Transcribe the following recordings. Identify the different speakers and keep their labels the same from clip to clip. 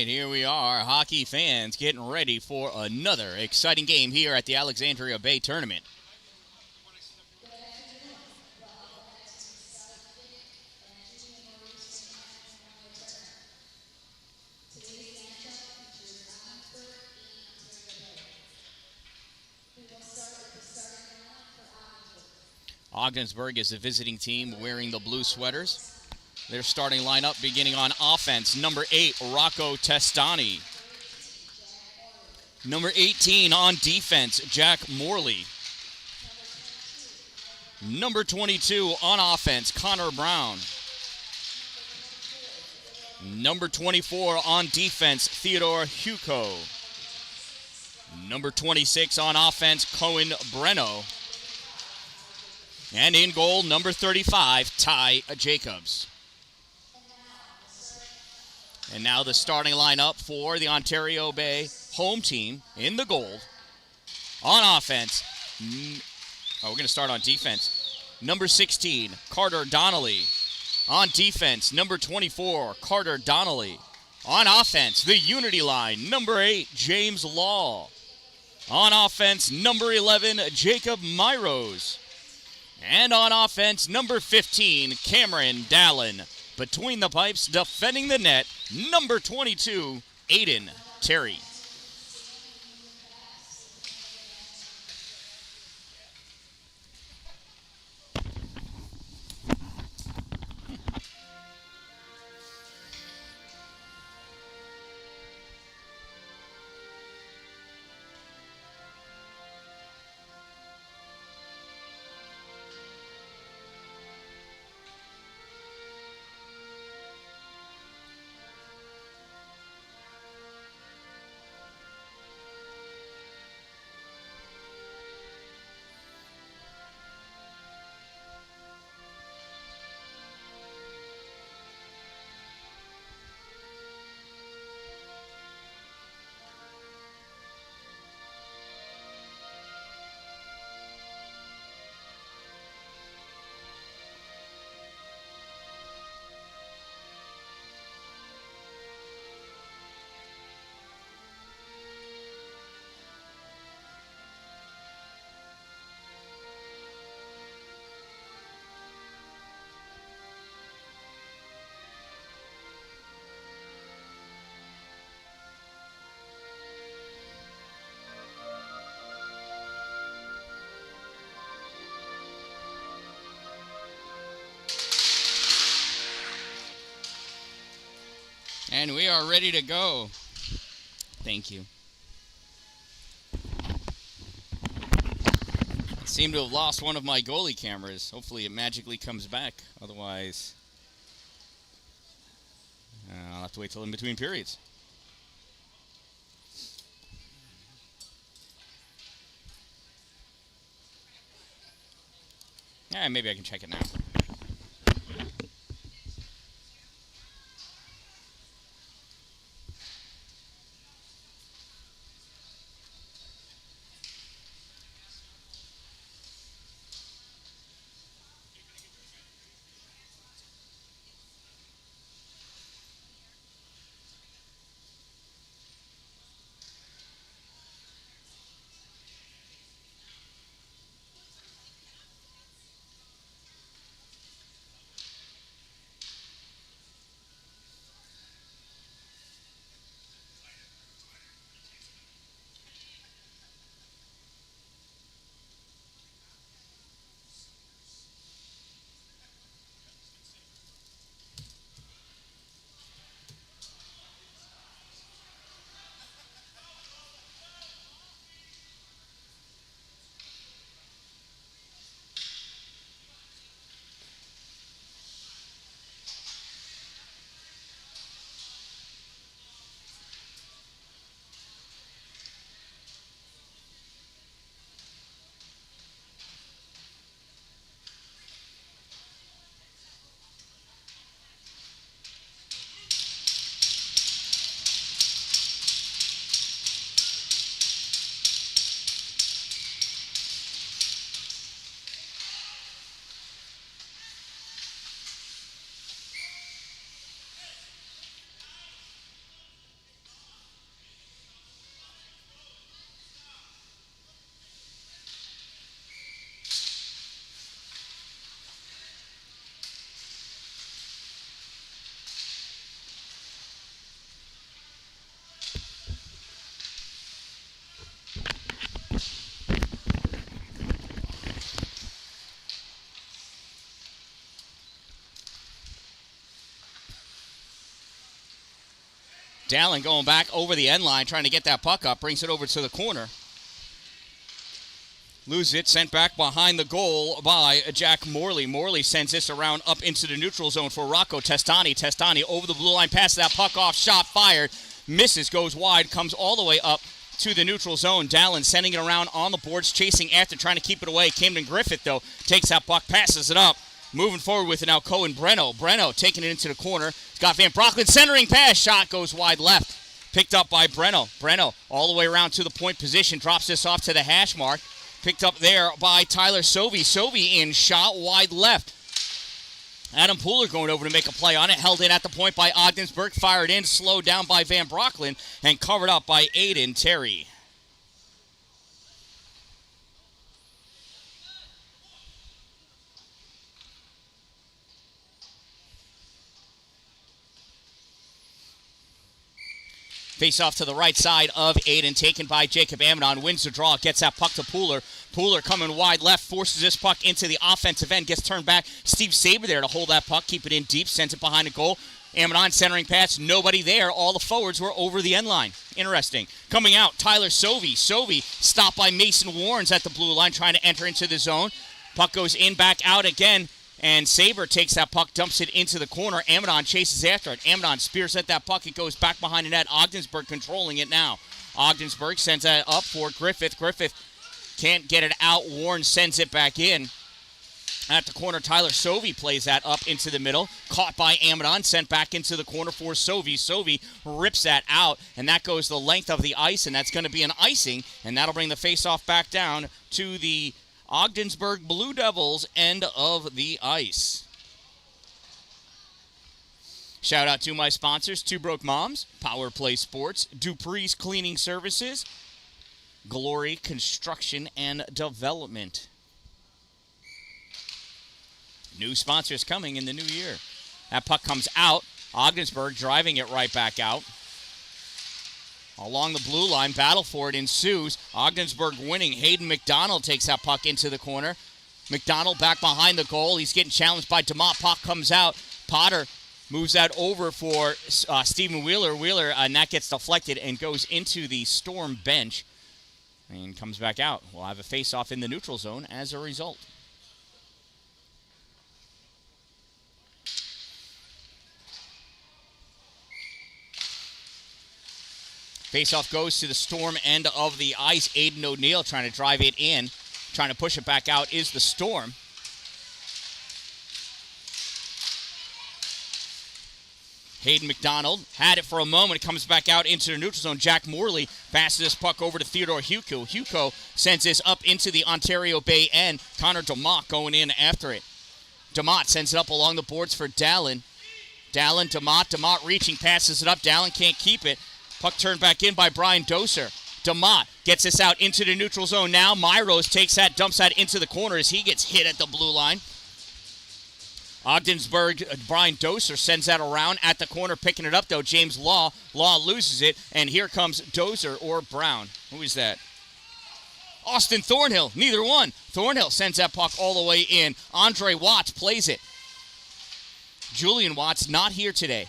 Speaker 1: right, here we are, hockey fans getting ready for another exciting game here at the Alexandria Bay Tournament. Ogdensburg is the visiting team wearing the blue sweaters. Their starting lineup beginning on offense, number 8, Rocco Testani. Number 18 on defense, Jack Morley. Number 22 on offense, Connor Brown. Number 24 on defense, Theodore Huco. Number 26 on offense, Cohen Breno. And in goal, number 35, Ty Jacobs. And now the starting lineup for the Ontario Bay home team in the gold. On offense, we're going to start on defense. Number 16, Carter Donnelly. On defense, number 24, Carter Donnelly. On offense, the unity line, number 8, James Law. On offense, number 11, Jacob Myros. And on offense, number 15, Cameron Dallin. Between the pipes, defending the net, number 22, Aiden Terry. And we are ready to go. Thank you. I seem to have lost one of my goalie cameras. Hopefully it magically comes back. Otherwise, I'll have to wait till in between periods. Yeah, maybe I can check it now. Dalin going back over the end line, trying to get that puck up, brings it over to the corner. Loses it, sent back behind the goal by Jack Morley. Morley sends this around up into the neutral zone for Rocco Testani. Testani over the blue line, passes that puck off, shot fired, misses, goes wide, comes all the way up to the neutral zone. Dalin sending it around on the boards, chasing after, trying to keep it away. Camden Griffith, though, takes that puck, passes it up. Moving forward with it now, Cohen Breno. Breno taking it into the corner. Got Van Brocklin centering pass. Shot goes wide left. Picked up by Breno. Breno all the way around to the point position. Drops this off to the hash mark. Picked up there by Tyler Sovey. Sovey in, shot wide left. Adam Pooler going over to make a play on it. Held in at the point by Ogdensburg. Fired in, slowed down by Van Brocklin, and covered up by Aiden Terry. Face off to the right side of Aiden, taken by Jacob Amidon. Wins the draw, gets that puck to Pooler. Pooler coming wide left, forces this puck into the offensive end, gets turned back. Steve Saber there to hold that puck, keep it in deep, sends it behind the goal. Amidon centering pass, nobody there. All the forwards were over the end line. Interesting. Coming out, Tyler Sovey. Sovey stopped by Mason Warrens at the blue line, trying to enter into the zone. Puck goes in, back out again. And Saber takes that puck, dumps it into the corner. Amidon chases after it. Amidon spears at that puck. It goes back behind the net. Ogdensburg controlling it now. Ogdensburg sends that up for Griffith. Griffith can't get it out. Warren sends it back in. At the corner, Tyler Sovey plays that up into the middle. Caught by Amidon, sent back into the corner for Sovey. Sovey rips that out, and that goes the length of the ice, and that's going to be an icing, and that'll bring the faceoff back down to the Ogdensburg Blue Devils end of the ice. Shout out to my sponsors, Two Broke Moms, Power Play Sports, Dupree's Cleaning Services, Glory Construction and Development. New sponsors coming in the new year. That puck comes out. Ogdensburg driving it right back out. Along the blue line, battle for it ensues. Ogdensburg winning. Hayden McDonald takes that puck into the corner. McDonald back behind the goal. He's getting challenged by DeMott. Puck comes out. Potter moves that over for Stephen Wheeler. Wheeler, and that gets deflected and goes into the Storm bench and comes back out. We'll have a face-off in the neutral zone as a result. Faceoff goes to the Storm end of the ice. Aiden O'Neill trying to drive it in. Trying to push it back out is the Storm. Hayden McDonald had it for a moment. It comes back out into the neutral zone. Jack Morley passes this puck over to Theodore Huco. Huco sends this up into the Ontario Bay end. Connor DeMott going in after it. DeMott sends it up along the boards for Dalin. Dalin, DeMott. DeMott reaching, passes it up. Dalin can't keep it. Puck turned back in by Brian Doser. DeMott gets this out into the neutral zone now. Myros takes that, dumps that into the corner as he gets hit at the blue line. Ogdensburg, Brian Doser sends that around at the corner, picking it up though. James Law. Law loses it, and here comes Doser or Brown. Who is that? Austin Thornhill. Neither one. Thornhill sends that puck all the way in. Andre Watts plays it. Julian Watts not here today.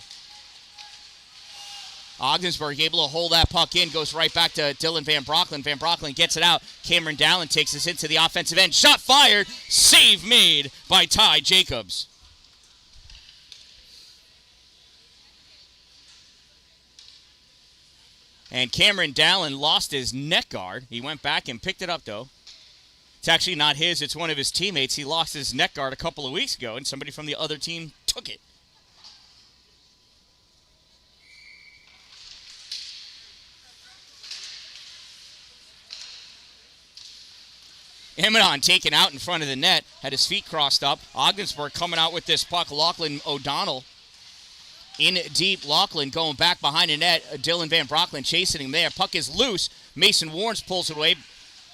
Speaker 1: Ogdensburg able to hold that puck in, goes right back to Dylan Van Brocklin. Van Brocklin gets it out. Cameron Dallin takes this into the offensive end. Shot fired. Save made by Ty Jacobs. And Cameron Dallin lost his neck guard. He went back and picked it up, though. It's actually not his. It's one of his teammates. He lost his neck guard a couple of weeks ago, and somebody from the other team took it. Amidon taken out in front of the net, had his feet crossed up. Ogdensburg coming out with this puck. Lachlan O'Donnell in deep. Lachlan going back behind the net. Dylan Van Brocklin chasing him there. Puck is loose. Mason Warrens pulls it away,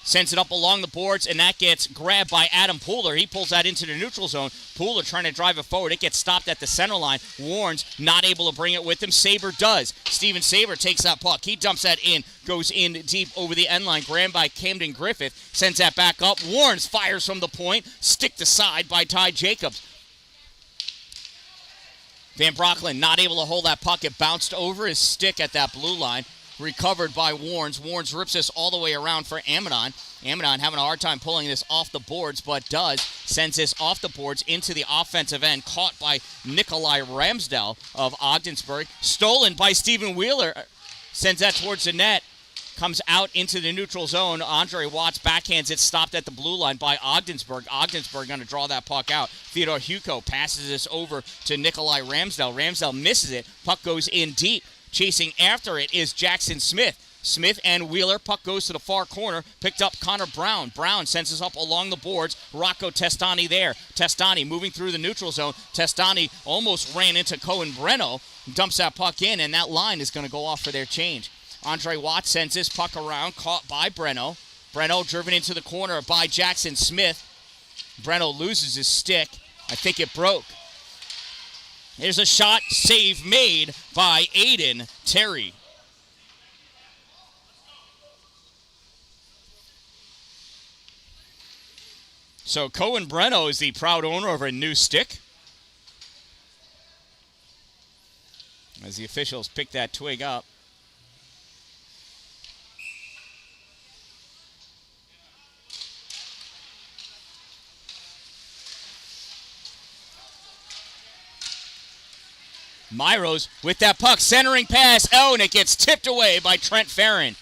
Speaker 1: sends it up along the boards, and that gets grabbed by Adam Pooler. He pulls that into the neutral zone. Pooler trying to drive it forward. It gets stopped at the center line. Warrens not able to bring it with him. Saber does. Steven Saber takes that puck. He dumps that in, goes in deep over the end line. Grabbed by Camden Griffith. Sends that back up. Warrens fires from the point. Sticked aside by Ty Jacobs. Van Brocklin not able to hold that puck. It bounced over his stick at that blue line. Recovered by Warnes. Warnes rips this all the way around for Amidon. Amidon having a hard time pulling this off the boards, but does. Sends this off the boards into the offensive end. Caught by Nikolai Ramsdell of Ogdensburg. Stolen by Stephen Wheeler. Sends that towards the net. Comes out into the neutral zone. Andre Watts backhands it, stopped at the blue line by Ogdensburg. Ogdensburg going to draw that puck out. Theodore Hugo passes this over to Nikolai Ramsdell. Ramsdell misses it. Puck goes in deep. Chasing after it is Jackson Smith. Smith and Wheeler. Puck goes to the far corner. Picked up Connor Brown. Brown sends us up along the boards. Rocco Testani there. Testani moving through the neutral zone. Testani almost ran into Cohen Breno. Dumps that puck in, and that line is going to go off for their change. Andre Watts sends this puck around, caught by Breno. Breno driven into the corner by Jackson Smith. Breno loses his stick. I think it broke. There's a shot, save made by Aiden Terry. So Cohen Breno is the proud owner of a new stick. As the officials pick that twig up. Myros with that puck, centering pass. Oh, and it gets tipped away by Trent Farron.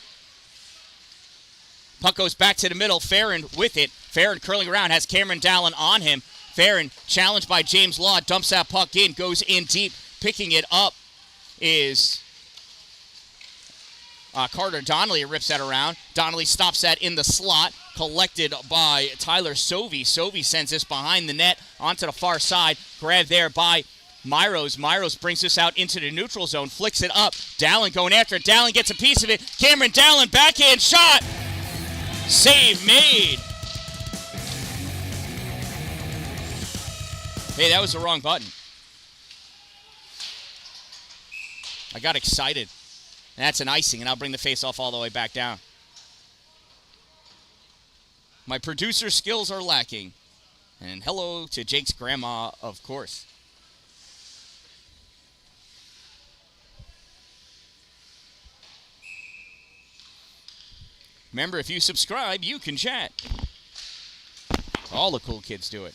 Speaker 1: Puck goes back to the middle. Farron with it. Farron curling around, has Cameron Dallin on him. Farron challenged by James Law, dumps that puck in, goes in deep. Picking it up is Carter Donnelly. Rips that around. Donnelly stops that in the slot. Collected by Tyler Sovey. Sovey sends this behind the net onto the far side. Grabbed there by Myros. Myros brings this out into the neutral zone, flicks it up. Dallin going after it. Dallin gets a piece of it. Cameron Dallin, backhand shot. Save made. Hey, that was the wrong button. I got excited. That's an icing, and I'll bring the face-off all the way back down. My producer skills are lacking. And hello to Jake's grandma, of course. Remember, if you subscribe, you can chat. All the cool kids do it.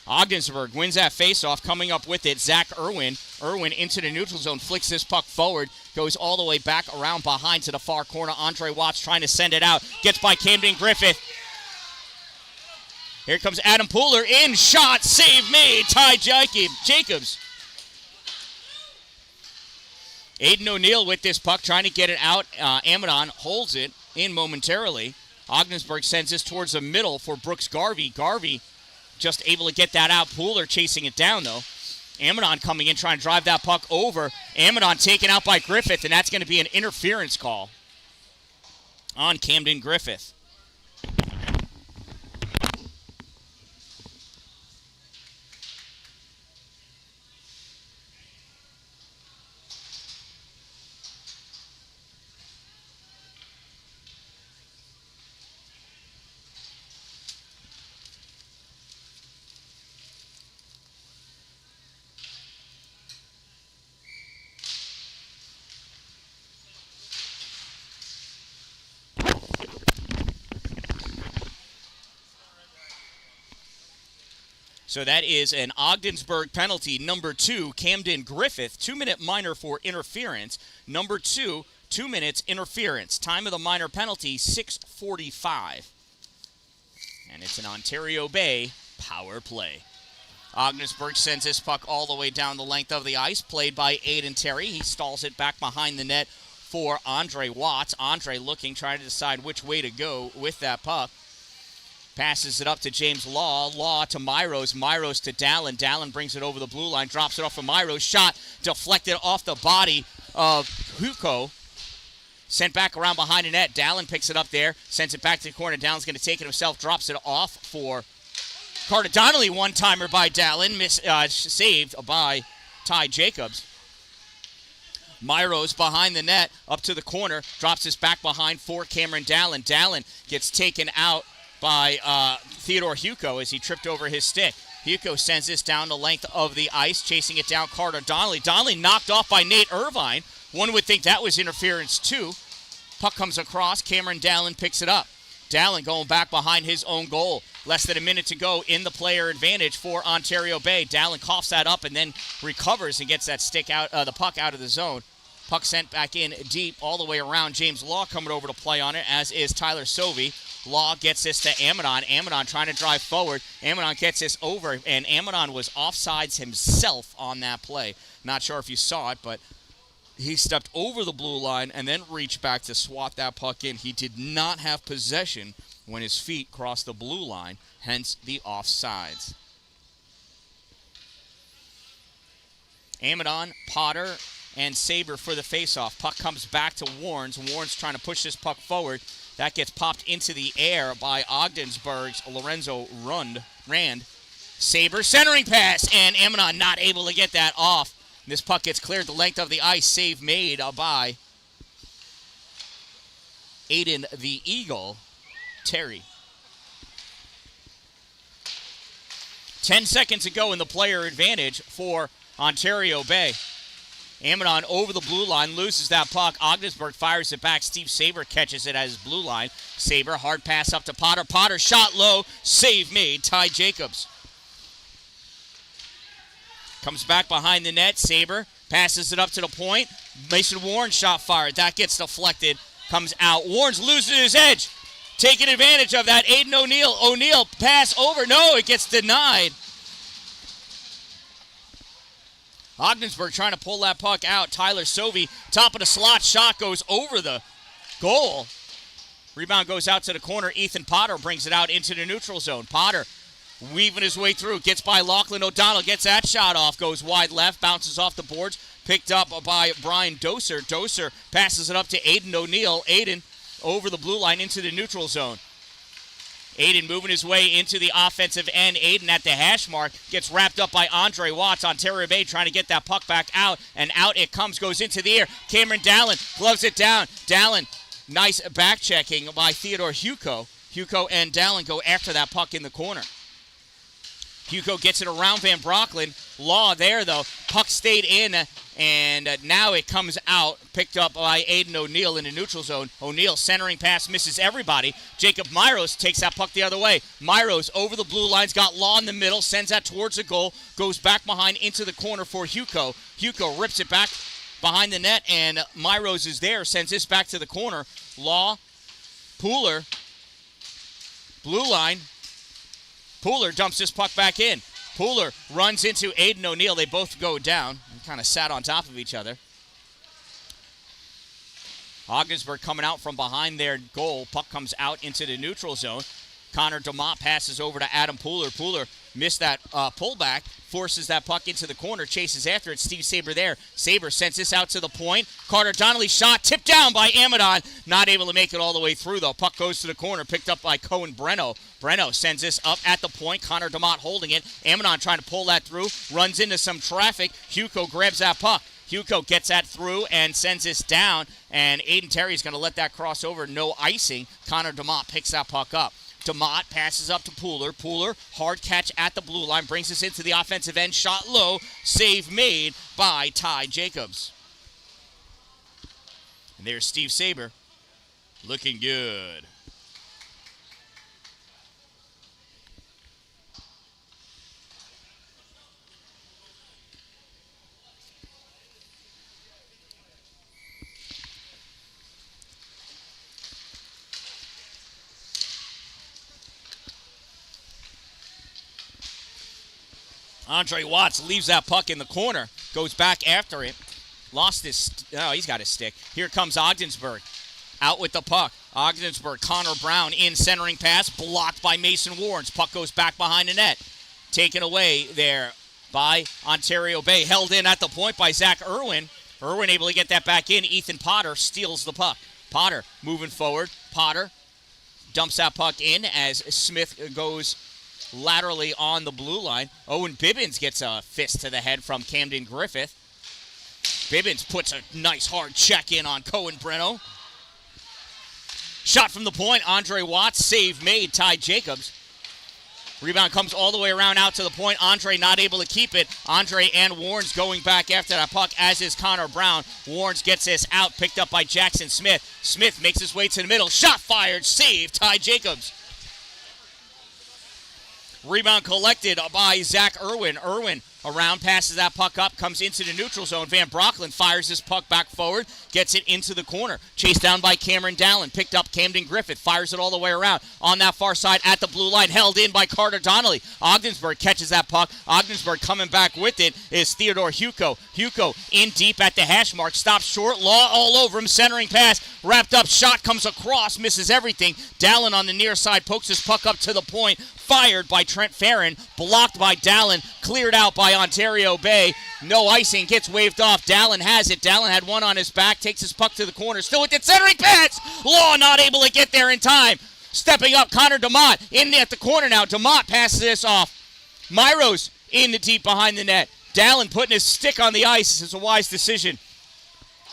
Speaker 1: Ogdensburg wins that faceoff, coming up with it. Zach Irwin. Irwin into the neutral zone, flicks this puck forward, goes all the way back around behind to the far corner. Andre Watts trying to send it out. Gets by Camden Griffith. Here comes Adam Pooler. In, shot, save made. Ty Jacobs. Aiden O'Neill with this puck, trying to get it out. Amidon holds it in momentarily. Ogdensburg sends this towards the middle for Brooks Garvey. Garvey just able to get that out. Pooler chasing it down, though. Amidon coming in, trying to drive that puck over. Amidon taken out by Griffith, and that's going to be an interference call on Camden Griffith. So that is an Ogdensburg penalty. Number 2, Camden Griffith, 2-minute minor for interference. Number 2, 2 minutes interference. Time of the minor penalty, 6:45. And it's an Ontario Bay power play. Ogdensburg sends this puck all the way down the length of the ice, played by Aiden Terry. He stalls it back behind the net for Andre Watts. Andre looking, trying to decide which way to go with that puck. Passes it up to James Law. Law to Myros. Myros to Dallin. Dallin brings it over the blue line. Drops it off for Myros. Shot deflected off the body of Huko. Sent back around behind the net. Dallin picks it up there. Sends it back to the corner. Dallin's going to take it himself. Drops it off for Carter Donnelly. One-timer by Dallin. Saved by Ty Jacobs. Myros behind the net. Up to the corner. Drops this back behind for Cameron Dallin. Dallin gets taken out by Theodore Hugo as he tripped over his stick. Hugo sends this down the length of the ice, chasing it down Carter Donnelly. Donnelly knocked off by Nate Irvine. One would think that was interference too. Puck comes across. Cameron Dalin picks it up. Dalin going back behind his own goal. Less than a minute to go in the player advantage for Ontario Bay. Dalin coughs that up and then recovers and gets that the puck out of the zone. Puck sent back in deep all the way around. James Law coming over to play on it, as is Tyler Sovey. Law gets this to Amidon. Amidon trying to drive forward. Amidon gets this over, and Amidon was offsides himself on that play. Not sure if you saw it, but he stepped over the blue line and then reached back to swat that puck in. He did not have possession when his feet crossed the blue line, hence the offsides. Amidon, Potter, and Saber for the faceoff. Puck comes back to Warnes. Warnes trying to push this puck forward. That gets popped into the air by Ogdensburg's Lorenzo Rand. Saber centering pass, and Amidon not able to get that off. This puck gets cleared the length of the ice. Save made by Aiden the Eagle Terry. 10 seconds to go in the player advantage for Ontario Bay. Amidon over the blue line, loses that puck. Ogdensburg fires it back. Steve Saber catches it at his blue line. Saber, hard pass up to Potter. Potter shot low, save made. Ty Jacobs comes back behind the net. Saber passes it up to the point. Mason Warren shot fired. That gets deflected, comes out. Warren's losing his edge, taking advantage of that. Aiden O'Neill. O'Neill pass over. No, it gets denied. Ogdensburg trying to pull that puck out. Tyler Sovey, top of the slot, shot goes over the goal. Rebound goes out to the corner. Ethan Potter brings it out into the neutral zone. Potter weaving his way through, gets by Lachlan O'Donnell, gets that shot off, goes wide left, bounces off the boards, picked up by Brian Doser. Doser passes it up to Aiden O'Neill. Aiden over the blue line into the neutral zone. Aiden moving his way into the offensive end. Aiden at the hash mark gets wrapped up by Andre Watts. Ontario Bay trying to get that puck back out, and out it comes, goes into the air. Cameron Dalin gloves it down. Dalin, nice back checking by Theodore Hugo. Hugo and Dalin go after that puck in the corner. Hugo gets it around Van Brocklin. Law there, though. Puck stayed in, and now it comes out. Picked up by Aiden O'Neill in the neutral zone. O'Neill centering pass, misses everybody. Jacob Myros takes that puck the other way. Myros over the blue lines, got Law in the middle, sends that towards the goal, goes back behind into the corner for Hugo. Hugo rips it back behind the net, and Myros is there, sends this back to the corner. Law, Pooler, blue line. Pooler dumps this puck back in. Pooler runs into Aiden O'Neill. They both go down and kind of sat on top of each other. Ogdensburg coming out from behind their goal. Puck comes out into the neutral zone. Connor DeMott passes over to Adam Pooler. Pooler missed that pullback, forces that puck into the corner, chases after it. Steve Saber there. Saber sends this out to the point. Carter Donnelly shot, tipped down by Amidon. Not able to make it all the way through, though. Puck goes to the corner, picked up by Cohen Breno. Breno sends this up at the point. Connor DeMott holding it. Amidon trying to pull that through. Runs into some traffic. Hugo grabs that puck. Hugo gets that through and sends this down. And Aiden Terry's going to let that cross over. No icing. Connor DeMott picks that puck up. DeMott passes up to Pooler. Pooler, hard catch at the blue line, brings us into the offensive end. Shot low, save made by Ty Jacobs. And there's Steve Saber, looking good. Andre Watts leaves that puck in the corner, goes back after it. Lost his, he's got his stick. Here comes Ogdensburg, out with the puck. Ogdensburg, Connor Brown in centering pass, blocked by Mason Warrens. Puck goes back behind the net. Taken away there by Ontario Bay. Held in at the point by Zach Irwin. Irwin able to get that back in. Ethan Potter steals the puck. Potter moving forward. Potter dumps that puck in as Smith goes laterally on the blue line. Owen Bibbins gets a fist to the head from Camden Griffith. Bibbins puts a nice hard check in on Cohen Breno. Shot from the point, Andre Watts, save made, Ty Jacobs. Rebound comes all the way around out to the point. Andre not able to keep it. Andre and Warnes going back after that puck, as is Connor Brown. Warnes gets this out, picked up by Jackson Smith. Smith makes his way to the middle. Shot fired. Save. Ty Jacobs. Rebound collected by Zach Irwin. Irwin around, passes that puck up, comes into the neutral zone. Van Brocklin fires this puck back forward, gets it into the corner. Chased down by Cameron Dallin, picked up Camden Griffith, fires it all the way around. On that far side at the blue line, held in by Carter Donnelly. Ogdensburg catches that puck. Ogdensburg coming back with it is Theodore Hugo. Hugo in deep at the hash mark, stops short, Law all over him, centering pass, wrapped up, shot comes across, misses everything. Dallin on the near side pokes his puck up to the point, fired by Trent Farron, blocked by Dallin, cleared out by Ontario Bay. No icing, gets waved off. Dallin has it. Dallin had one on his back, takes his puck to the corner, still with it, centering pass. Law not able to get there in time. Stepping up, Connor DeMott in at the corner now. DeMott passes this off. Myros in the deep behind the net. Dallin putting his stick on the ice is a wise decision.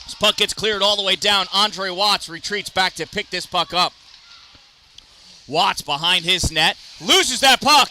Speaker 1: This puck gets cleared all the way down. Andre Watts retreats back to pick this puck up. Watts behind his net, loses that puck.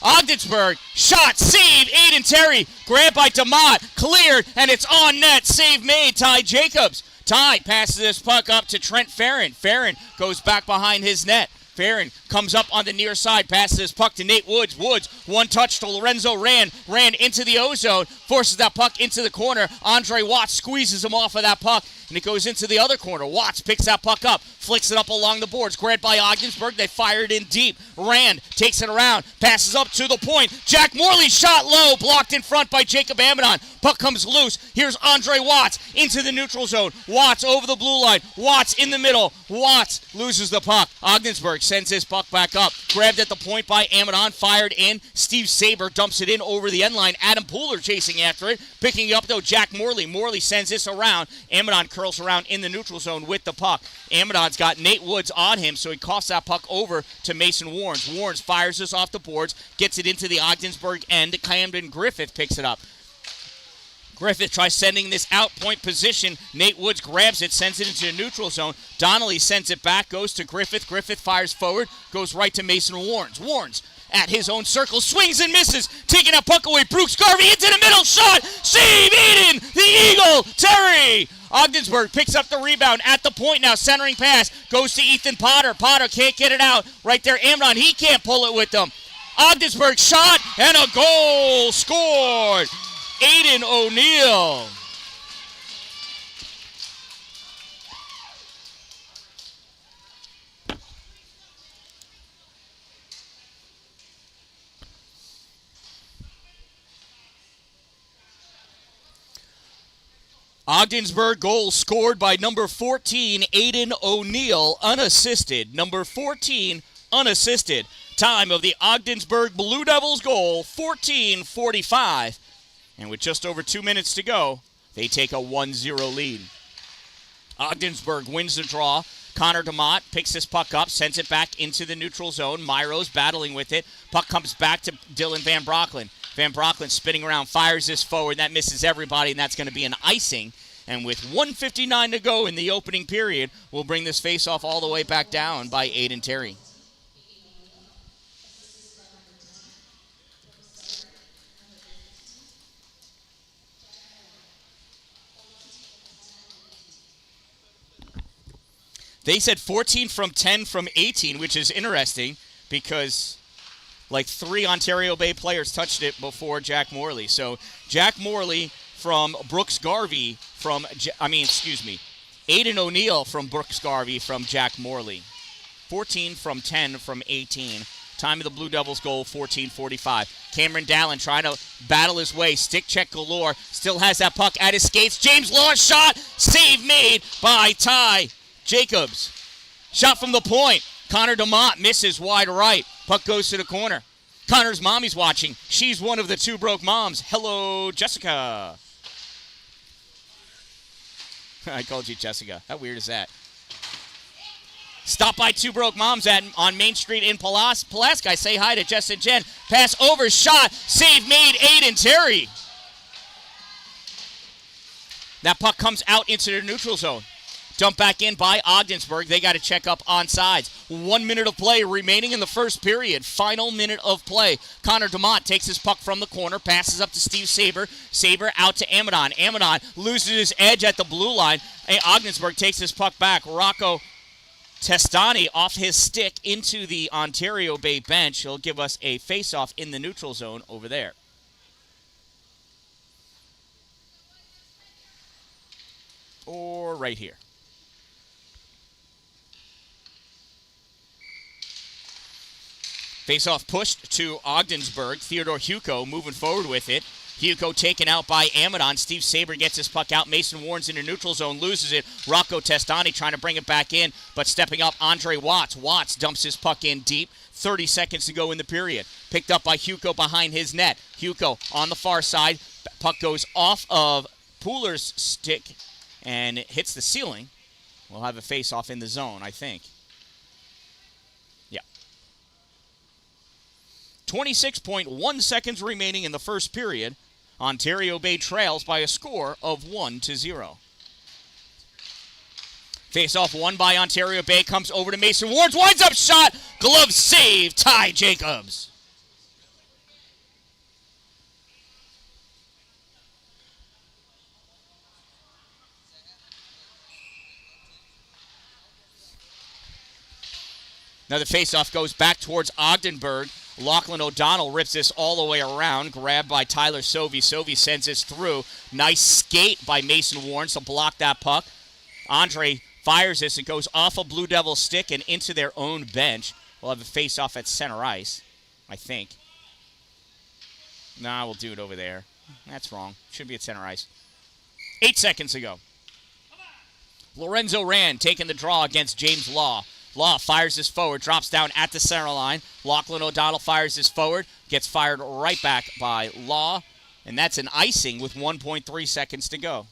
Speaker 1: Ogdensburg, shot, save, Aiden Terry, grabbed by DeMott, cleared, and it's on net, save made, Ty Jacobs. Ty passes this puck up to Trent Farron. Farron goes back behind his net. Farron comes up on the near side, passes his puck to Nate Woods. Woods, one touch to Lorenzo Rand into the O-zone, forces that puck into the corner. Andre Watts squeezes him off of that puck, and it goes into the other corner. Watts picks that puck up, flicks it up along the boards, grabbed by Ogdensburg. They fire it in deep. Rand takes it around, passes up to the point. Jack Morley shot low, blocked in front by Jacob Amadon. Puck comes loose. Here's Andre Watts into the neutral zone. Watts over the blue line. Watts in the middle. Watts loses the puck. Ogdensburg sends his puck back up. Grabbed at the point by Amadon, fired in. Steve Saber dumps it in over the end line. Adam Pooler chasing after it. Picking it up, though, Jack Morley. Morley sends this around. Amadon curls around in the neutral zone with the puck. Amadon's got Nate Woods on him, so he coughs that puck over to Mason Warnes. Warnes fires this off the boards, gets it into the Ogdensburg end. Camden Griffith picks it up. Griffith tries sending this out point position. Nate Woods grabs it, sends it into the neutral zone. Donnelly sends it back, goes to Griffith. Griffith fires forward, goes right to Mason Warnes. Warnes at his own circle, swings and misses, taking that puck away. Brooks Garvey into the middle, shot, save, Eden, the Eagle, Terry. Ogdensburg picks up the rebound at the point now, centering pass, goes to Ethan Potter. Potter can't get it out. Right there, Amnon, he can't pull it with them. Ogdensburg shot, and a goal scored. Aiden O'Neill. Ogdensburg goal scored by number 14, Aiden O'Neill, unassisted. Number 14, unassisted. Time of the Ogdensburg Blue Devils goal, 14:45. And with just over 2 minutes to go, they take a 1-0 lead. Ogdensburg wins the draw. Connor DeMott picks this puck up, sends it back into the neutral zone. Myros battling with it. Puck comes back to Dylan Van Brocklin. Van Brocklin spinning around, fires this forward. That misses everybody, and that's going to be an icing. And with 1:59 to go in the opening period, we'll bring this face-off all the way back down by Aiden Terry. They said 14 from 10 from 18, which is interesting because like 3 Ontario Bay players touched it before Jack Morley. So Jack Morley from Brooks Garvey Aiden O'Neill from Brooks Garvey from Jack Morley. 14 from 10 from 18. Time of the Blue Devils goal, 14:45. Cameron Dallin trying to battle his way. Stick check galore. Still has that puck at his skates. James Law shot. Save made by Ty Jacobs. Shot from the point. Connor DeMott misses wide right. Puck goes to the corner. Connor's mommy's watching. She's one of the 2 broke moms. Hello, Jessica. I called you Jessica. How weird is that? Stop by 2 broke moms on Main Street in Pulaski. Say hi to Jess and Jen. Pass over, shot, save made, Aiden Terry. That puck comes out into the neutral zone. Dump back in by Ogdensburg. They got to check up on sides. 1 minute of play remaining in the first period. Final minute of play. Connor DeMont takes his puck from the corner, passes up to Steve Saber. Saber out to Amadon. Amadon loses his edge at the blue line. Ogdensburg takes his puck back. Rocco Testani off his stick into the Ontario Bay bench. He'll give us a face-off in the neutral zone over there. Or right here. Face-off pushed to Ogdensburg. Theodore Hugo moving forward with it. Hugo taken out by Amadon. Steve Saber gets his puck out. Mason Warren's in the neutral zone, loses it. Rocco Testani trying to bring it back in, but stepping up, Andre Watts. Watts dumps his puck in deep. 30 seconds to go in the period. Picked up by Hugo behind his net. Hugo on the far side. Puck goes off of Pooler's stick and it hits the ceiling. We'll have a face-off in the zone, I think. 26.1 seconds remaining in the first period. Ontario Bay trails by a score of 1-0. Face-off won by Ontario Bay, comes over to Mason Wards, winds up shot, glove save, Ty Jacobs. Now the face-off goes back towards Ogdenburg. Lachlan O'Donnell rips this all the way around, grabbed by Tyler Sovey. Sovey sends this through. Nice skate by Mason Warren to block that puck. Andre fires this. It goes off a Blue Devil stick and into their own bench. We'll have a face-off at center ice, I think. Nah, we'll do it over there. That's wrong. Should be at center ice. 8 seconds to go. Lorenzo Rand taking the draw against James Law. Law fires this forward, drops down at the center line. Lachlan O'Donnell fires this forward, gets fired right back by Law, and that's an icing with 1.3 seconds to go.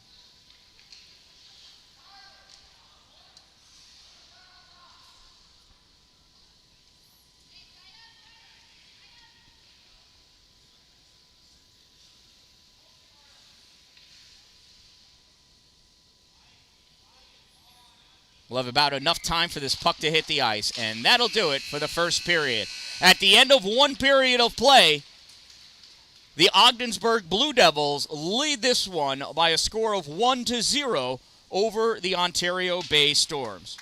Speaker 1: We'll have about enough time for this puck to hit the ice, and that'll do it for the first period. At the end of one period of play, the Ogdensburg Blue Devils lead this one by a score of 1-0 over the Ontario Bay Storms.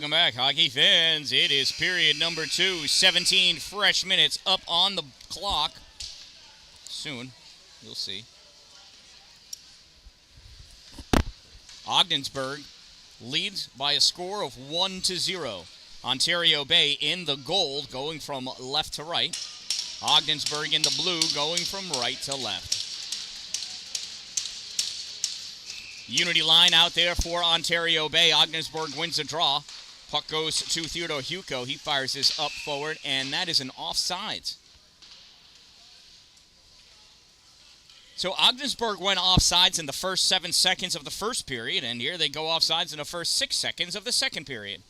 Speaker 1: Welcome back, hockey fans. It is period number 2. 17 fresh minutes up on the clock. Soon, you'll see. Ogdensburg leads by a score of 1-0. Ontario Bay in the gold, going from left to right. Ogdensburg in the blue, going from right to left. Unity line out there for Ontario Bay. Ogdensburg wins the draw. Puck goes to Theodore Hugo. He fires this up forward, and that is an offsides. So Ogdensburg went offsides in the first 7 seconds of the first period, and here they go offsides in the first 6 seconds of the second period.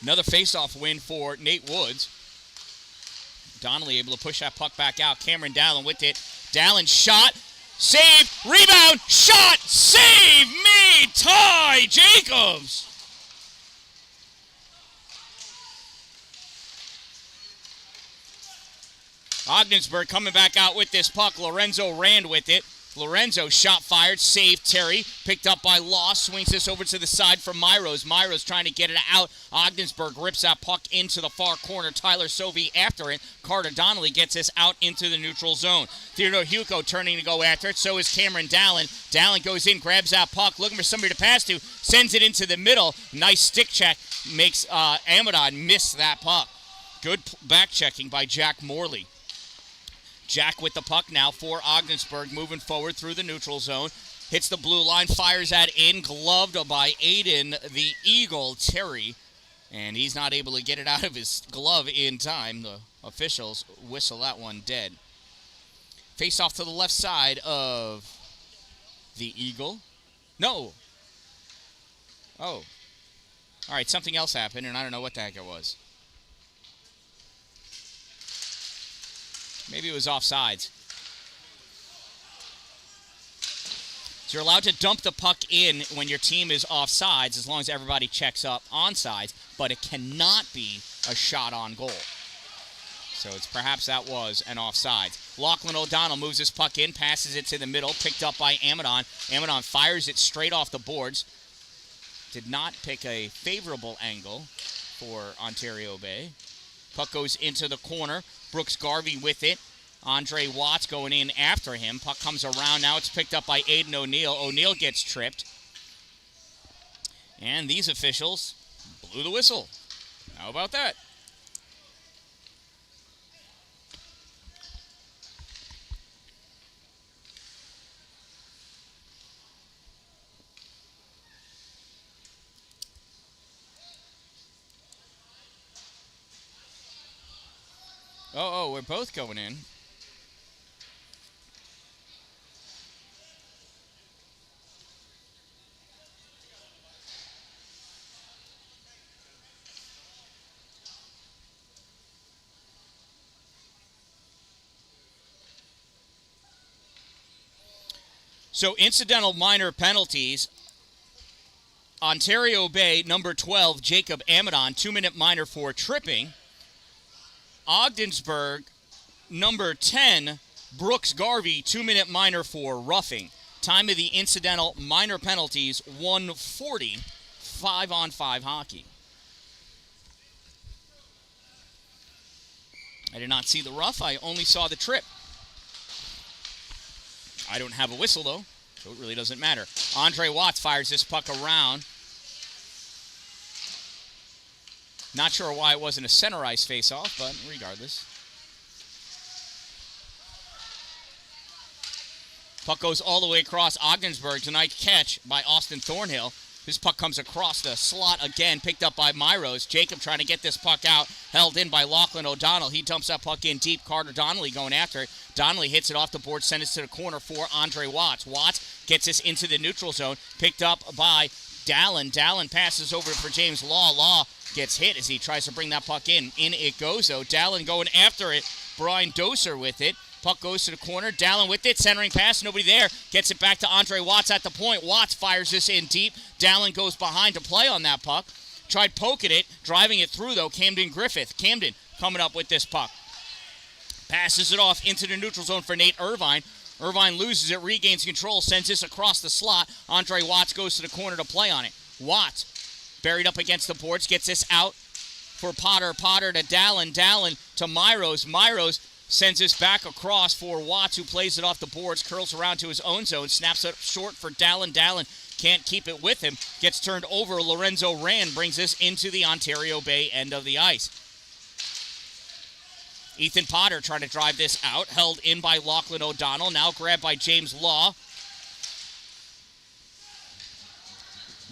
Speaker 1: Another face-off win for Nate Woods. Donnelly able to push that puck back out. Cameron Dalin with it. Dalin shot. Save. Rebound. Shot. Save. Made. Ty Jacobs. Ogdensburg coming back out with this puck. Lorenzo ran with it. Lorenzo shot fired, saved Terry, picked up by Law, swings this over to the side for Myros. Myros trying to get it out. Ogdensburg rips that puck into the far corner. Tyler Sovey after it. Carter Donnelly gets this out into the neutral zone. Theodore Hugo turning to go after it. So is Cameron Dalin. Dalin goes in, grabs that puck, looking for somebody to pass to, sends it into the middle. Nice stick check, makes Amadon miss that puck. Good back checking by Jack Morley. Jack with the puck now for Ogdensburg, moving forward through the neutral zone. Hits the blue line, fires that in, gloved by Aiden, the Eagle, Terry. And he's not able to get it out of his glove in time. The officials whistle that one dead. Face off to the left side of the Eagle. No. Oh. All right, something else happened, and I don't know what the heck it was. Maybe it was offsides. So you're allowed to dump the puck in when your team is offsides as long as everybody checks up onsides, but it cannot be a shot on goal. So it's perhaps that was an offsides. Lachlan O'Donnell moves his puck in, passes it to the middle, picked up by Amadon. Amadon fires it straight off the boards. Did not pick a favorable angle for Ontario Bay. Puck goes into the corner. Brooks Garvey with it. Andre Watts going in after him. Puck comes around. Now it's picked up by Aiden O'Neill. O'Neill gets tripped. And these officials blew the whistle. How about that? Oh, we're both going in. So incidental minor penalties. Ontario Bay, number 12, Jacob Amadon, 2-minute minor for tripping. Ogdensburg, number 10, Brooks Garvey, 2-minute minor for roughing. Time of the incidental minor penalties, 1:40, 5-on-5 hockey. I did not see the rough. I only saw the trip. I don't have a whistle, though, so it really doesn't matter. Andre Watts fires this puck around. Not sure why it wasn't a center ice face-off, but regardless. Puck goes all the way across Ogdensburg. Tonight catch by Austin Thornhill. This puck comes across the slot again, picked up by Myros. Jacob trying to get this puck out, held in by Lachlan O'Donnell. He dumps that puck in deep. Carter Donnelly going after it. Donnelly hits it off the board, sends it to the corner for Andre Watts. Watts gets this into the neutral zone, picked up by Dalin. Dalin passes over for James Law. Law gets hit as he tries to bring that puck in. In it goes, though. Dalin going after it. Brian Doser with it. Puck goes to the corner. Dalin with it. Centering pass. Nobody there. Gets it back to Andre Watts at the point. Watts fires this in deep. Dalin goes behind to play on that puck. Tried poking it. Driving it through, though. Camden Griffith. Camden coming up with this puck. Passes it off into the neutral zone for Nate Irvine. Irvine loses it, regains control, sends this across the slot. Andre Watts goes to the corner to play on it. Watts, buried up against the boards, gets this out for Potter. Potter to Dalin. Dalin to Myros. Myros sends this back across for Watts, who plays it off the boards, curls around to his own zone, snaps it up short for Dalin. Dalin can't keep it with him, gets turned over. Lorenzo Rand brings this into the Ontario Bay end of the ice. Ethan Potter trying to drive this out, held in by Lachlan O'Donnell, now grabbed by James Law.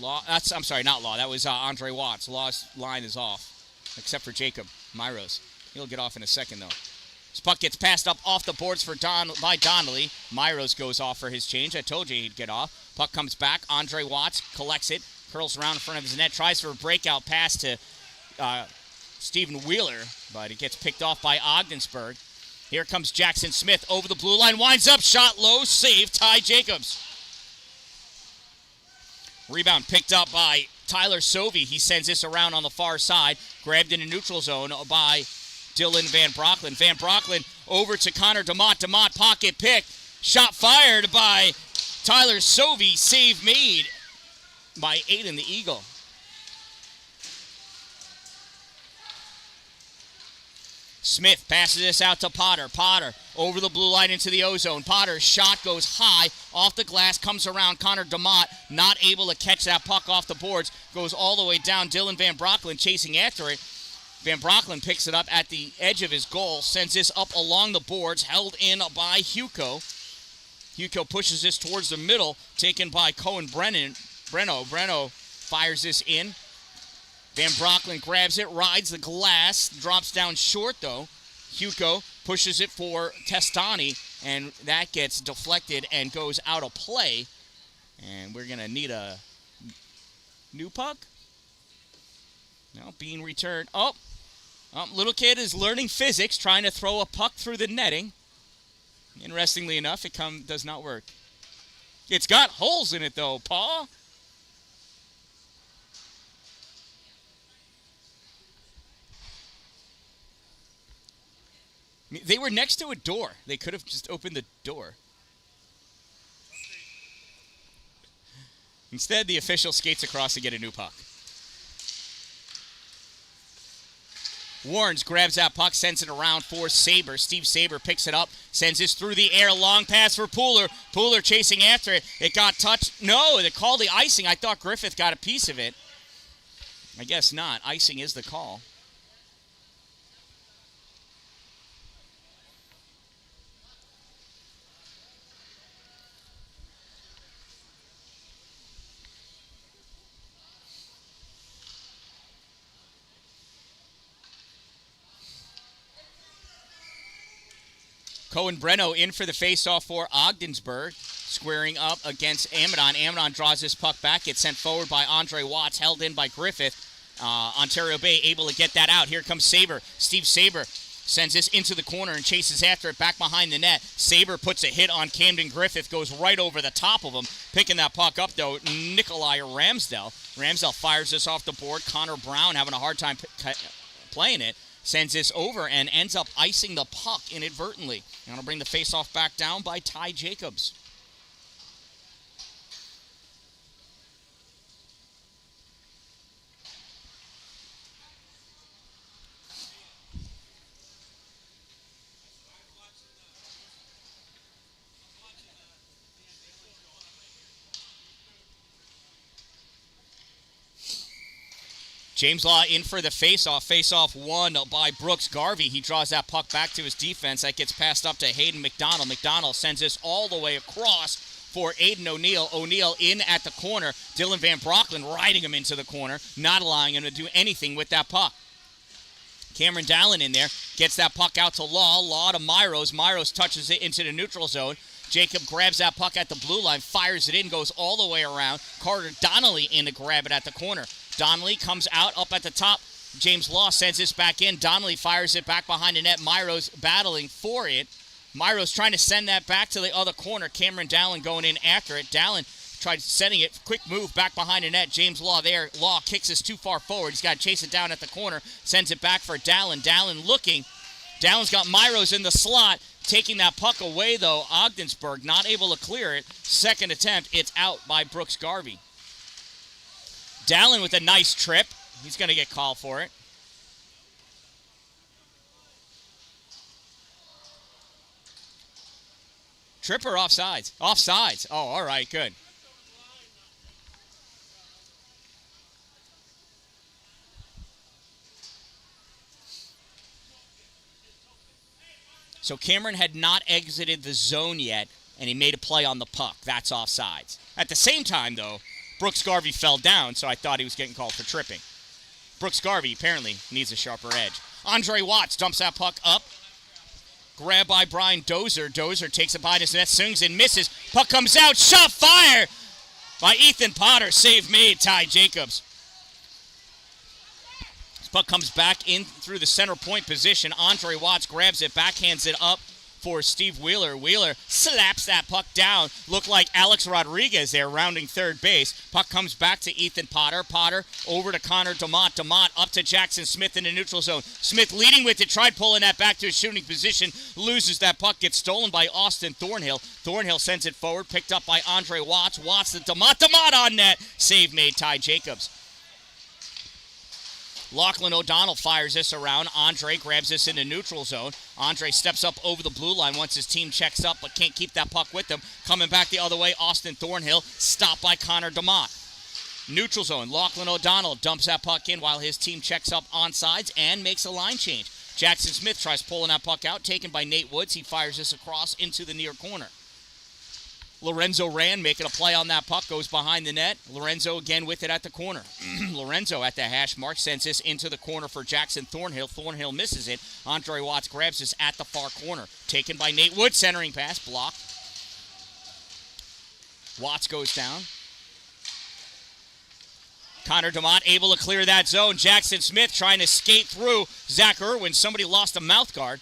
Speaker 1: I'm sorry, not Law. That was Andre Watts. Law's line is off, except for Jacob Myros. He'll get off in a second, though. This puck gets passed up off the boards by Donnelly. Myros goes off for his change. I told you he'd get off. Puck comes back. Andre Watts collects it, curls around in front of his net, tries for a breakout pass to Stephen Wheeler, but it gets picked off by Ogdensburg. Here comes Jackson Smith over the blue line, winds up, shot low, save, Ty Jacobs. Rebound picked up by Tyler Sovey. He sends this around on the far side, grabbed in a neutral zone by Dylan Van Brocklin. Van Brocklin over to Connor DeMott. DeMott pocket pick, shot fired by Tyler Sovey, save made by Aiden the Eagle. Smith passes this out to Potter. Potter over the blue line into the ozone. Potter's shot goes high off the glass, comes around. Connor DeMott not able to catch that puck off the boards, goes all the way down. Dylan Van Brocklin chasing after it. Van Brocklin picks it up at the edge of his goal, sends this up along the boards, held in by Hugo. Hugo pushes this towards the middle, taken by Cohen Breno. Breno fires this in. Van Brocklin grabs it, rides the glass, drops down short though. Hugo pushes it for Testani, and that gets deflected and goes out of play. And we're going to need a new puck. Now being returned. Little kid is learning physics, trying to throw a puck through the netting. Interestingly enough, it does not work. It's got holes in it though, Paul. They were next to a door. They could have just opened the door. Instead, the official skates across to get a new puck. Warrens grabs that puck, sends it around for Saber. Steve Saber picks it up, sends this through the air. Long pass for Pooler. Pooler chasing after it. It got touched. No, they called the icing. I thought Griffith got a piece of it. I guess not. Icing is the call. Cohen Breno in for the faceoff for Ogdensburg, squaring up against Amadon. Amadon draws this puck back. Gets sent forward by Andre Watts, held in by Griffith. Ontario Bay able to get that out. Here comes Saber. Steve Saber sends this into the corner and chases after it back behind the net. Saber puts a hit on Camden Griffith, goes right over the top of him. Picking that puck up, though, Nikolai Ramsdell. Ramsdell fires this off the board. Connor Brown having a hard time playing it. Sends this over and ends up icing the puck inadvertently. And it'll bring the faceoff back down by Ty Jacobs. James Law in for the faceoff. Faceoff won by Brooks Garvey. He draws that puck back to his defense. That gets passed up to Hayden McDonald. McDonald sends this all the way across for Aiden O'Neill. O'Neill in at the corner. Dylan Van Brocklin riding him into the corner, not allowing him to do anything with that puck. Cameron Dallin in there, gets that puck out to Law. Law to Myros. Myros touches it into the neutral zone. Jacob grabs that puck at the blue line, fires it in, goes all the way around. Carter Donnelly in to grab it at the corner. Donnelly comes out up at the top. James Law sends this back in. Donnelly fires it back behind the net. Myros battling for it. Myros trying to send that back to the other corner. Cameron Dallin going in after it. Dallin tried sending it. Quick move back behind the net. James Law there. Law kicks this too far forward. He's got to chase it down at the corner. Sends it back for Dallin. Dallin looking. Dallin's got Myros in the slot. Taking that puck away, though, Ogdensburg not able to clear it. Second attempt, it's out by Brooks Garvey. Dalin with a nice trip. He's going to get called for it. Trip or offsides? Offsides. Oh, all right, good. So Cameron had not exited the zone yet, and he made a play on the puck. That's offsides. At the same time, though, Brooks Garvey fell down, so I thought he was getting called for tripping. Brooks Garvey apparently needs a sharper edge. Andre Watts dumps that puck up. Grabbed by Brian Dozer. Dozer takes it behind his net, swings and misses. Puck comes out. Shot fire by Ethan Potter. Save made. Ty Jacobs. This puck comes back in through the center point position. Andre Watts grabs it, backhands it up for Steve Wheeler. Wheeler slaps that puck down. Looked like Alex Rodriguez there rounding third base. Puck comes back to Ethan Potter. Potter over to Connor DeMott. DeMott up to Jackson Smith in the neutral zone. Smith leading with it. Tried pulling that back to his shooting position. Loses that puck. Gets stolen by Austin Thornhill. Thornhill sends it forward. Picked up by Andre Watts. Watts to DeMott. DeMott on net. Save made. Ty Jacobs. Lachlan O'Donnell fires this around. Andre grabs this in the neutral zone. Andre steps up over the blue line once his team checks up, but can't keep that puck with him. Coming back the other way, Austin Thornhill, stopped by Connor DeMott. Neutral zone, Lachlan O'Donnell dumps that puck in while his team checks up on sides and makes a line change. Jackson Smith tries pulling that puck out, taken by Nate Woods. He fires this across into the near corner. Lorenzo Rand making a play on that puck, goes behind the net. Lorenzo again with it at the corner. Lorenzo at the hash mark sends this into the corner for Jackson Thornhill. Thornhill misses it. Andre Watts grabs this at the far corner. Taken by Nate Wood, centering pass, blocked. Watts goes down. Connor DeMott able to clear that zone. Jackson Smith trying to skate through Zach Irwin. Somebody lost a mouth guard.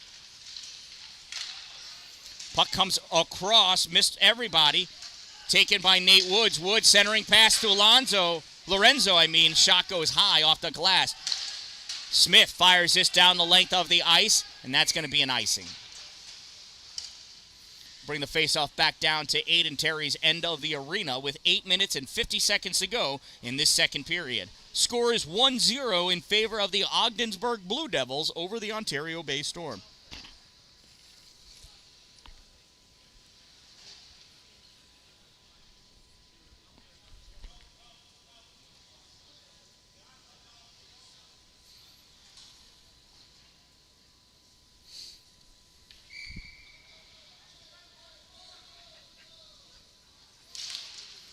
Speaker 1: Puck comes across, missed everybody. Taken by Nate Woods. Woods centering pass to Lorenzo. Shot goes high off the glass. Smith fires this down the length of the ice, and that's going to be an icing. Bring the faceoff back down to Aiden Terry's end of the arena with 8 minutes and 50 seconds to go in this second period. Score is 1-0 in favor of the Ogdensburg Blue Devils over the Ontario Bay Storm.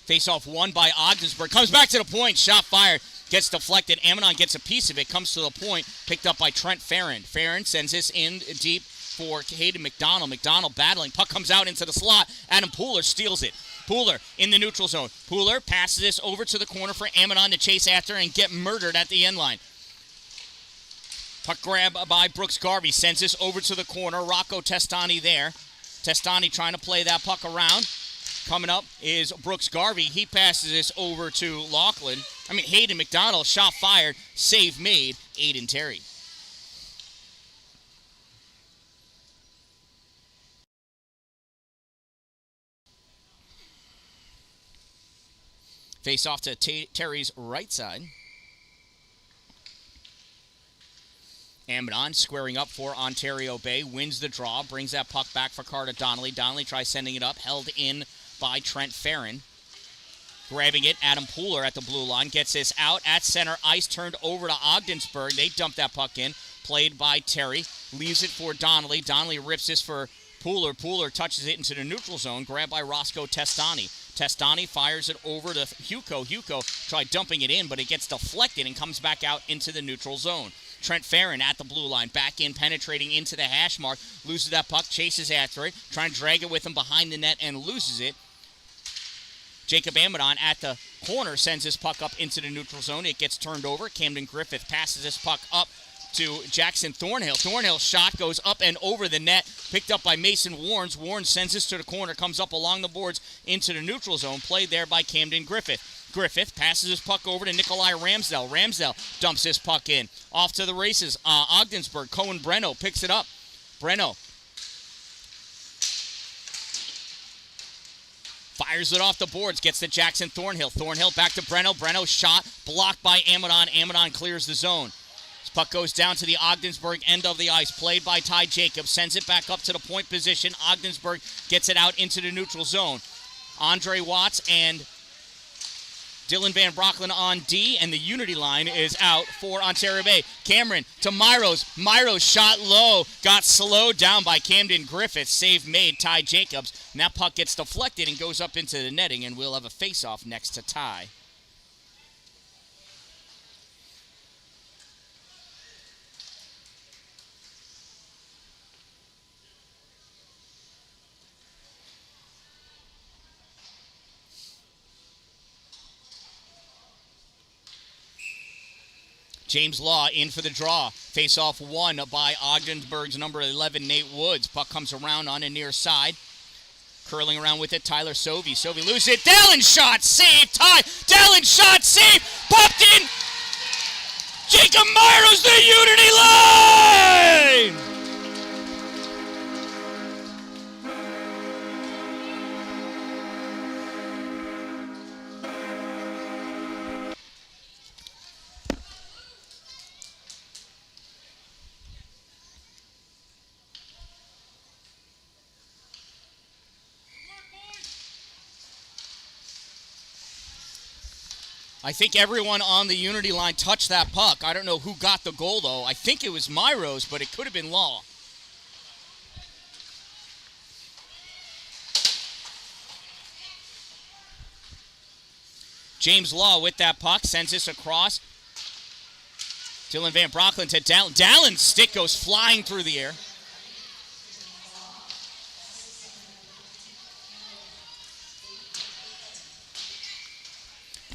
Speaker 1: Face-off won by Ogdensburg. Comes back to the point. Shot fired. Gets deflected. Amidon gets a piece of it. Comes to the point. Picked up by Trent Farron. Farron sends this in deep for Hayden McDonald. McDonald battling. Puck comes out into the slot. Adam Pooler steals it. Pooler in the neutral zone. Pooler passes this over to the corner for Amidon to chase after and get murdered at the end line. Puck grab by Brooks Garvey. Sends this over to the corner. Rocco Testani there. Testani trying to play that puck around. Coming up is Brooks Garvey. He passes this over to Hayden McDonald. Shot fired. Save made. Aiden Terry. Face off to Terry's right side. Amidon squaring up for Ontario Bay. Wins the draw. Brings that puck back for Carter Donnelly. Donnelly tries sending it up. Held in by Trent Farron. Grabbing it, Adam Pooler at the blue line. Gets this out at center ice. Turned over to Ogdensburg. They dump that puck in. Played by Terry. Leaves it for Donnelly. Donnelly rips this for Pooler. Pooler touches it into the neutral zone. Grabbed by Roscoe Testani. Testani fires it over to Huco. Huco tried dumping it in, but it gets deflected and comes back out into the neutral zone. Trent Farron at the blue line, back in, penetrating into the hash mark. Loses that puck, chases after it, trying to drag it with him behind the net and loses it. Jacob Amidon at the corner sends this puck up into the neutral zone. It gets turned over. Camden Griffith passes this puck up to Jackson Thornhill. Thornhill's shot goes up and over the net, picked up by Mason Warnes. Warnes sends this to the corner, comes up along the boards into the neutral zone, played there by Camden Griffith. Griffith passes his puck over to Nikolai Ramsdell. Ramsdell dumps his puck in. Off to the races, Ogdensburg. Cohen Breno picks it up. Breno Fires it off the boards. Gets to Jackson Thornhill. Thornhill back to Breno. Breno shot. Blocked by Amadon. Amadon clears the zone. This puck goes down to the Ogdensburg end of the ice. Played by Ty Jacobs. Sends it back up to the point position. Ogdensburg gets it out into the neutral zone. Andre Watts and Dylan Van Brocklin on D, and the unity line is out for Ontario Bay. Cameron to Myros. Myros shot low. Got slowed down by Camden Griffiths. Save made, Ty Jacobs. And that puck gets deflected and goes up into the netting, and we'll have a face-off next to Ty. James Law in for the draw. Face-off won by Ogdensburg's number 11, Nate Woods. Puck comes around on the near side. Curling around with it, Tyler Sovey. Sovey loses it. Dalin shot, save, tie. Dalin shot, save, popped in. Jacob Myros, the unity line! I think everyone on the unity line touched that puck. I don't know who got the goal, though. I think it was Myros, but it could have been Law. James Law with that puck, sends this across. Dylan Van Brocklin to Dalin. Dalin's stick goes flying through the air.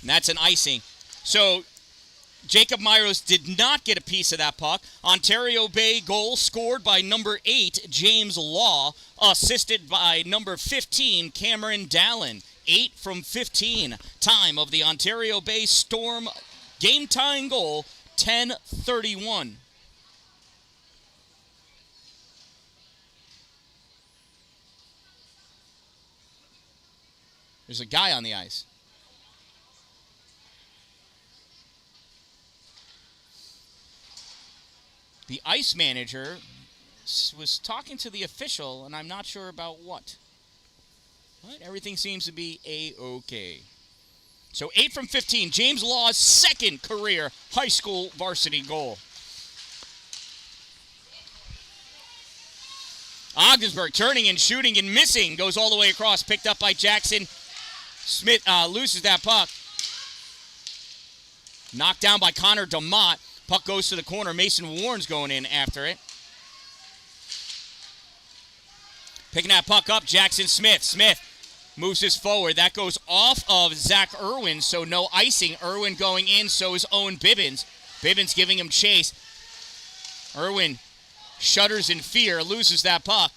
Speaker 1: And that's an icing. So Jacob Myros did not get a piece of that puck. Ontario Bay goal scored by number 8, James Law, assisted by number 15, Cameron Dalin. 8 from 15. Time of the Ontario Bay Storm game-tying goal, 10:31. There's a guy on the ice. The ice manager was talking to the official, and I'm not sure about what. But everything seems to be A-okay. So 8 from 15. James Law's second career high school varsity goal. Ogdensburg turning and shooting and missing. Goes all the way across. Picked up by Jackson. Smith loses that puck. Knocked down by Connor DeMott. Puck goes to the corner. Mason Warren's going in after it. Picking that puck up, Jackson Smith. Smith moves this forward. That goes off of Zach Irwin, so no icing. Irwin going in, so is Owen Bibbins. Bibbins giving him chase. Irwin shudders in fear, loses that puck.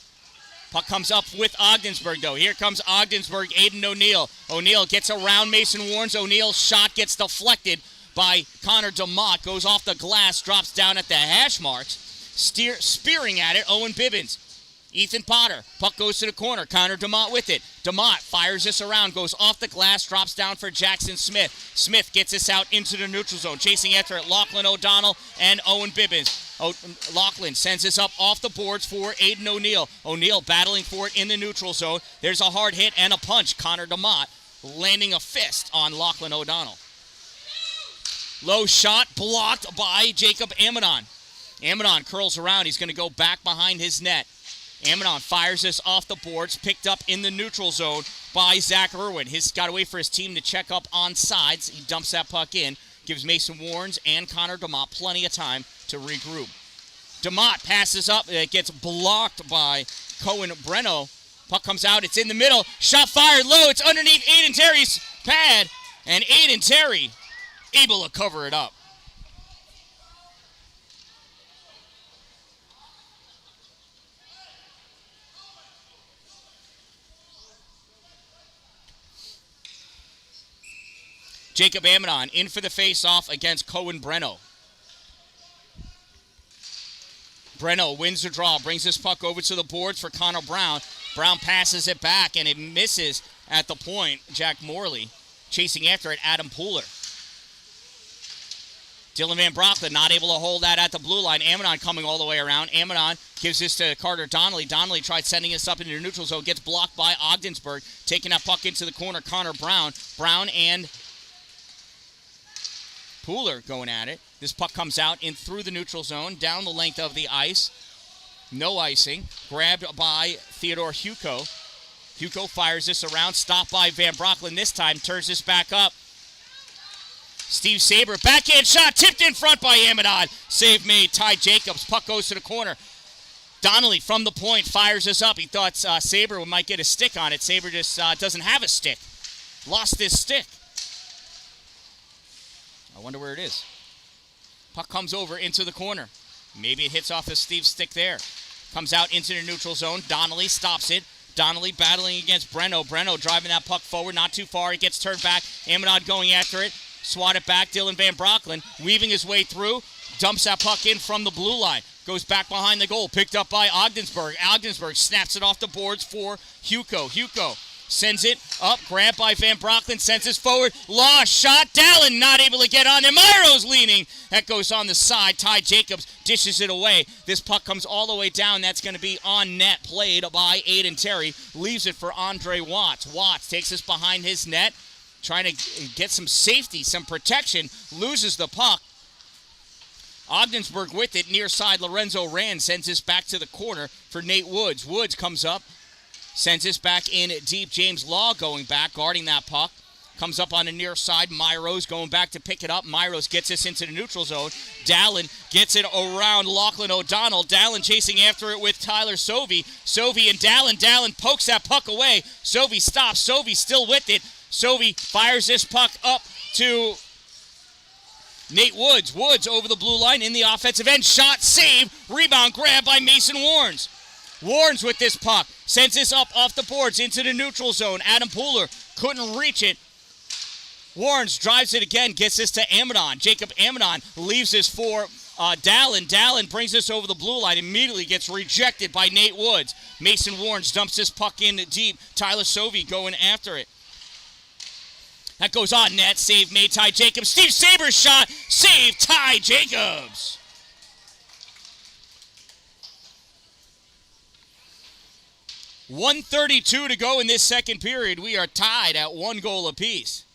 Speaker 1: Puck comes up with Ogdensburg, though. Here comes Ogdensburg, Aiden O'Neill. O'Neill gets around Mason Warren's. O'Neill's shot gets deflected by Connor DeMott, goes off the glass, drops down at the hash marks, spearing at it, Owen Bibbins. Ethan Potter, puck goes to the corner, Connor DeMott with it. DeMott fires this around, goes off the glass, drops down for Jackson Smith. Smith gets this out into the neutral zone, chasing after it, Lachlan O'Donnell and Owen Bibbins. Lachlan sends this up off the boards for Aiden O'Neill. O'Neill battling for it in the neutral zone. There's a hard hit and a punch. Connor DeMott landing a fist on Lachlan O'Donnell. Low shot blocked by Jacob Amadon. Amadon curls around. He's going to go back behind his net. Amadon fires this off the boards, picked up in the neutral zone by Zach Irwin. He's got to wait for his team to check up on sides. He dumps that puck in, gives Mason Warrens and Connor DeMott plenty of time to regroup. DeMott passes up. It gets blocked by Cohen Breno. Puck comes out. It's in the middle. Shot fired low. It's underneath Aiden Terry's pad. And Aiden Terry able to cover it up. Jacob Amadon in for the face-off against Cohen Breno. Breno wins the draw, brings this puck over to the boards for Connor Brown. Brown passes it back, and it misses at the point. Jack Morley chasing after it, Adam Pooler. Dylan Van Broecklyn not able to hold that at the blue line. Amidon coming all the way around. Amidon gives this to Carter Donnelly. Donnelly tried sending this up into the neutral zone. Gets blocked by Ogdensburg. Taking that puck into the corner. Connor Brown. Brown and Pooler going at it. This puck comes out in through the neutral zone. Down the length of the ice. No icing. Grabbed by Theodore Hugo. Hugo fires this around. Stopped by Van Broecklyn this time. Turns this back up. Steve Saber, backhand shot, tipped in front by Amidon. Save made, Ty Jacobs. Puck goes to the corner. Donnelly from the point fires this up. He thought Saber might get a stick on it. Saber just doesn't have a stick. Lost his stick. I wonder where it is. Puck comes over into the corner. Maybe it hits off of Steve's stick there. Comes out into the neutral zone. Donnelly stops it. Donnelly battling against Breno. Breno driving that puck forward, not too far. He gets turned back. Amidon going after it. Swat it back. Dylan Van Broecklyn weaving his way through. Dumps that puck in from the blue line. Goes back behind the goal. Picked up by Ogdensburg. Ogdensburg snaps it off the boards for Hugo. Hugo sends it up. Grabbed by Van Broecklyn. Sends it forward. Lost shot. Dalin not able to get on there. Myro's leaning. That goes on the side. Ty Jacobs dishes it away. This puck comes all the way down. That's going to be on net. Played by Aiden Terry. Leaves it for Andre Watts. Watts takes this behind his net. Trying to get some safety, some protection. Loses the puck. Ogdensburg with it. Near side, Lorenzo Rand sends this back to the corner for Nate Woods. Woods comes up. Sends this back in deep. James Law going back, guarding that puck. Comes up on the near side. Myros going back to pick it up. Myros gets this into the neutral zone. Dallin gets it around Lachlan O'Donnell. Dallin chasing after it with Tyler Sovey. Sovey and Dallin. Dallin pokes that puck away. Sovey stops. Sovey still with it. Sovey fires this puck up to Nate Woods. Woods over the blue line in the offensive end. Shot, save, rebound, grab by Mason Warnes. Warnes with this puck. Sends this up off the boards into the neutral zone. Adam Pooler couldn't reach it. Warnes drives it again, gets this to Amidon. Jacob Amidon leaves this for Dallin. Dallin brings this over the blue line. Immediately gets rejected by Nate Woods. Mason Warnes dumps this puck in deep. Tyler Sovey going after it. That goes on net. Save made, Ty Jacobs. Steve Saber's shot. Save, Ty Jacobs. .132 to go in this second period. We are tied at 1 goal apiece.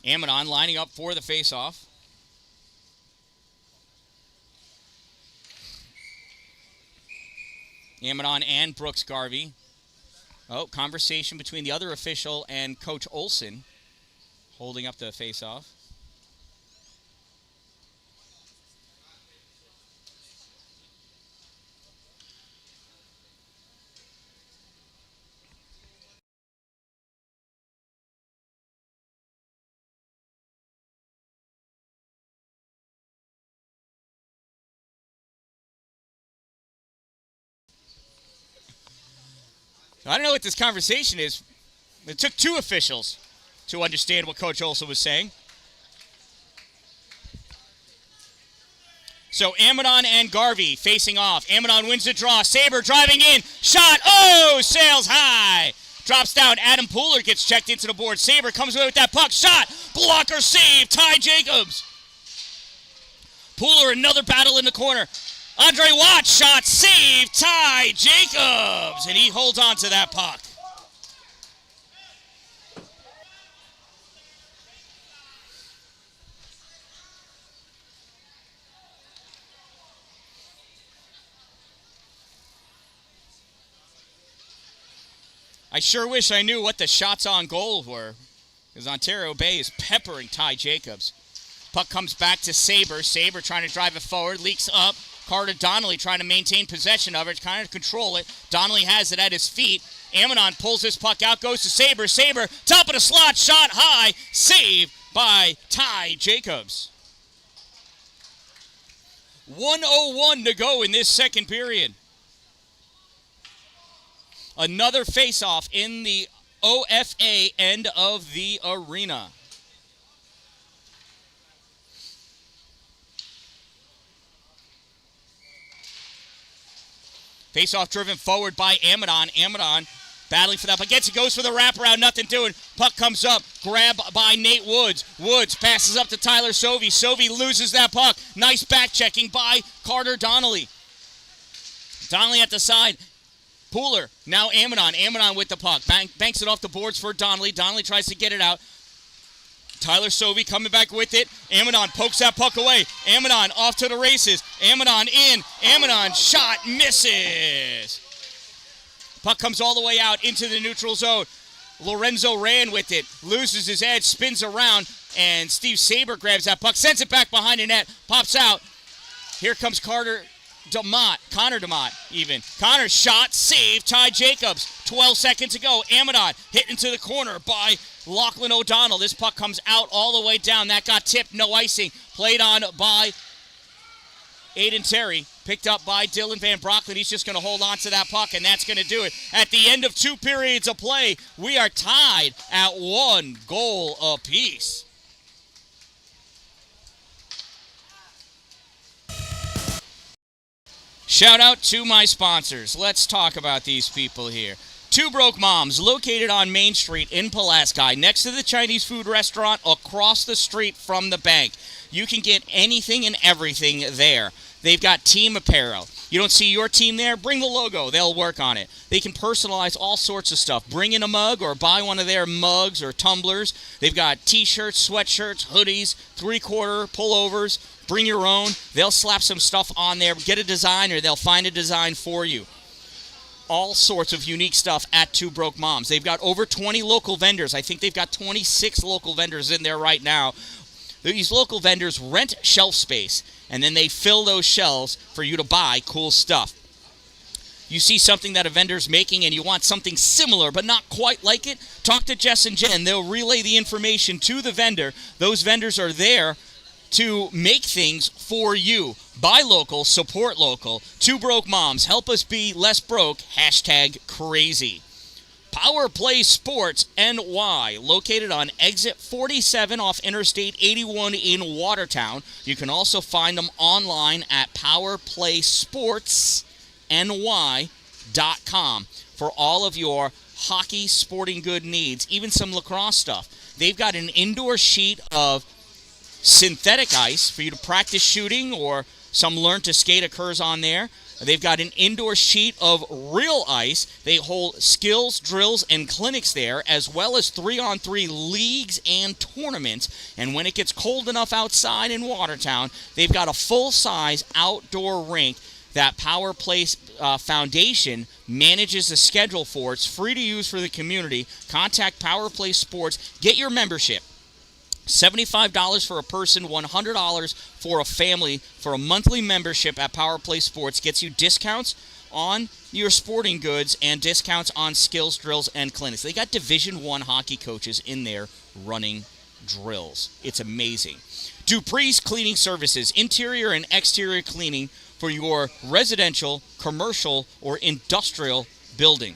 Speaker 1: Amidon lining up for the faceoff. Amidon and Brooks Garvey. Oh, conversation between the other official and Coach Olson holding up the faceoff. I don't know what this conversation is. It took 2 officials to understand what Coach Olson was saying. So Amidon and Garvey facing off. Amidon wins the draw. Saber driving in. Shot. Oh, sails high. Drops down. Adam Pooler gets checked into the board. Saber comes away with that puck. Shot. Blocker save. Ty Jacobs. Pooler another battle in the corner. Andre Watts shot, save, Ty Jacobs, and he holds on to that puck. I sure wish I knew what the shots on goal were, because Ontario Bay is peppering Ty Jacobs. Puck comes back to Saber. Saber trying to drive it forward, leaks up. Carter Donnelly trying to maintain possession of it, kind of control it. Donnelly has it at his feet. Amidon pulls this puck out, goes to Saber. Saber, top of the slot, shot high, save by Ty Jacobs. 1:01 to go in this second period. Another face-off in the OFA end of the arena. Face-off driven forward by Amadon. Amadon battling for that, but gets it, goes for the wraparound, nothing doing. Puck comes up, grab by Nate Woods. Woods passes up to Tyler Sovey. Sovey loses that puck. Nice back-checking by Carter Donnelly. Donnelly at the side. Pooler, now Amadon. Amadon with the puck. Banks it off the boards for Donnelly. Donnelly tries to get it out. Tyler Sovey coming back with it. Amadon pokes that puck away. Amadon off to the races. Amadon in. Amadon shot misses. Puck comes all the way out into the neutral zone. Lorenzo ran with it. Loses his edge. Spins around. And Steve Saber grabs that puck. Sends it back behind the net. Pops out. Here comes Connor DeMott even. Connor's shot, save, Ty Jacobs. 12 seconds to go. Amadon hit into the corner by Lachlan O'Donnell. This puck comes out all the way down. That got tipped, no icing. Played on by Aiden Terry. Picked up by Dylan Van Brockland. He's just going to hold on to that puck, and that's going to do it. At the end of 2 periods of play, we are tied at 1 goal apiece. Shout out to my sponsors. Let's talk about these people here. Two Broke Moms, located on Main Street in Pulaski, next to the Chinese food restaurant across the street from the bank. You can get anything and everything there. They've got team apparel. You don't see your team there? Bring the logo. They'll work on it. They can personalize all sorts of stuff. Bring in a mug or buy one of their mugs or tumblers. They've got t-shirts, sweatshirts, hoodies, three-quarter pullovers. Bring your own. They'll slap some stuff on there. Get a design or they'll find a design for you. All sorts of unique stuff at Two Broke Moms. They've got over 20 local vendors. I think they've got 26 local vendors in there right now. These local vendors rent shelf space, and then they fill those shelves for you to buy cool stuff. You see something that a vendor's making and you want something similar but not quite like it, talk to Jess and Jen. They'll relay the information to the vendor. Those vendors are there to make things for you. Buy local, support local. Two Broke Moms, help us be less broke. #crazy. Power Play Sports NY, located on exit 47 off Interstate 81 in Watertown. You can also find them online at powerplaysportsny.com for all of your hockey sporting good needs, even some lacrosse stuff. They've got an indoor sheet of synthetic ice for you to practice shooting, or some learn to skate occurs on there. They've got an indoor sheet of real ice. They hold skills, drills, and clinics there, as well as 3-on-3 leagues and tournaments. And when it gets cold enough outside in Watertown, they've got a full-size outdoor rink that Power Play Foundation manages the schedule for. It's free to use for the community. Contact Power Play Sports. Get your membership. $75 for a person, $100 for a family for a monthly membership at Power Play Sports. Gets you discounts on your sporting goods and discounts on skills, drills, and clinics. They got Division I hockey coaches in there running drills. It's amazing. Dupree's Cleaning Services, interior and exterior cleaning for your residential, commercial, or industrial building.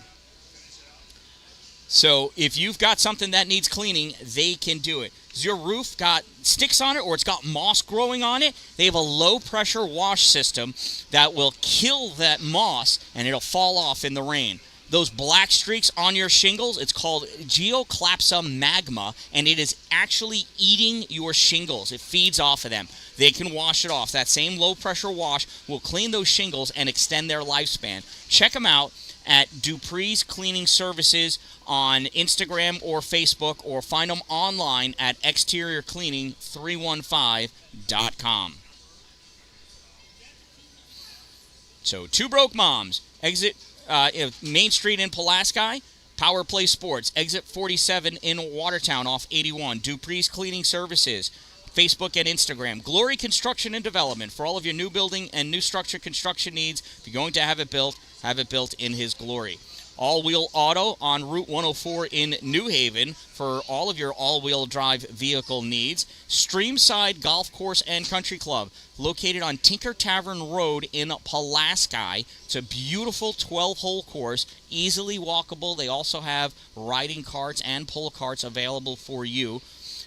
Speaker 1: So if you've got something that needs cleaning, they can do it. Has your roof got sticks on it or it's got moss growing on it? They have a low-pressure wash system that will kill that moss and it'll fall off in the rain. Those black streaks on your shingles, it's called Geoclapsa magma, and it is actually eating your shingles. It feeds off of them. They can wash it off. That same low-pressure wash will clean those shingles and extend their lifespan. Check them out at Dupree's Cleaning Services on Instagram or Facebook, or find them online at exteriorcleaning315.com. So, Two Broke Moms, exit Main Street in Pulaski. Power Play Sports, exit 47 in Watertown off 81. Dupree's Cleaning Services, Facebook and Instagram. Glory Construction and Development for all of your new building and new structure construction needs. If you're going to have it built in his glory. All-Wheel Auto on Route 104 in New Haven for all of your all-wheel drive vehicle needs. Streamside Golf Course and Country Club, located on Tinker Tavern Road in Pulaski. It's a beautiful 12-hole course, easily walkable. They also have riding carts and pull carts available for you.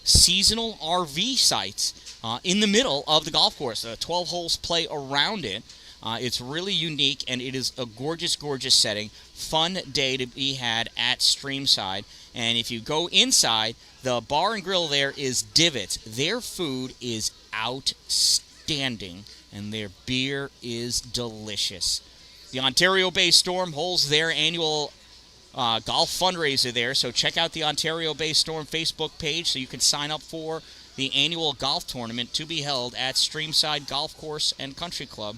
Speaker 1: Seasonal RV sites in the middle of the golf course. 12 holes play around it. It's really unique, and it is a gorgeous, gorgeous setting. Fun day to be had at Streamside. And if you go inside, the bar and grill there is Divots. Their food is outstanding, and their beer is delicious. The Ontario Bay Storm holds their annual golf fundraiser there, so check out the Ontario Bay Storm Facebook page so you can sign up for the annual golf tournament to be held at Streamside Golf Course and Country Club,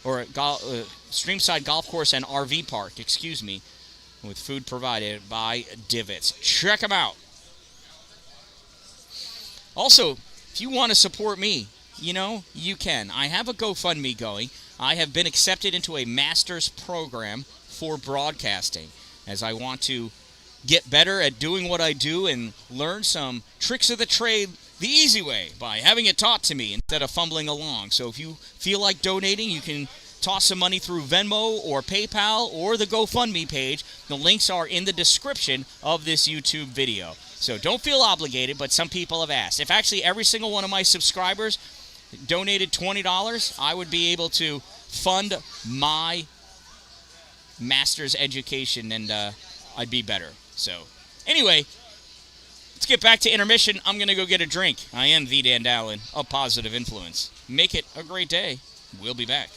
Speaker 1: or Streamside Golf Course and RV Park, with food provided by Divots. Check them out. Also, if you want to support me, you can. I have a GoFundMe going. I have been accepted into a master's program for broadcasting, as I want to get better at doing what I do and learn some tricks of the trade the easy way by having it taught to me instead of fumbling along. So if you feel like donating, you can toss some money through Venmo or PayPal or the GoFundMe page. The links are in the description of this YouTube video. So don't feel obligated, but some people have asked. If actually every single one of my subscribers donated $20, I would be able to fund my master's education, and I'd be better. So anyway, let's get back to intermission. I'm going to go get a drink. I am the Dan-Dalin, a positive influence. Make it a great day. We'll be back.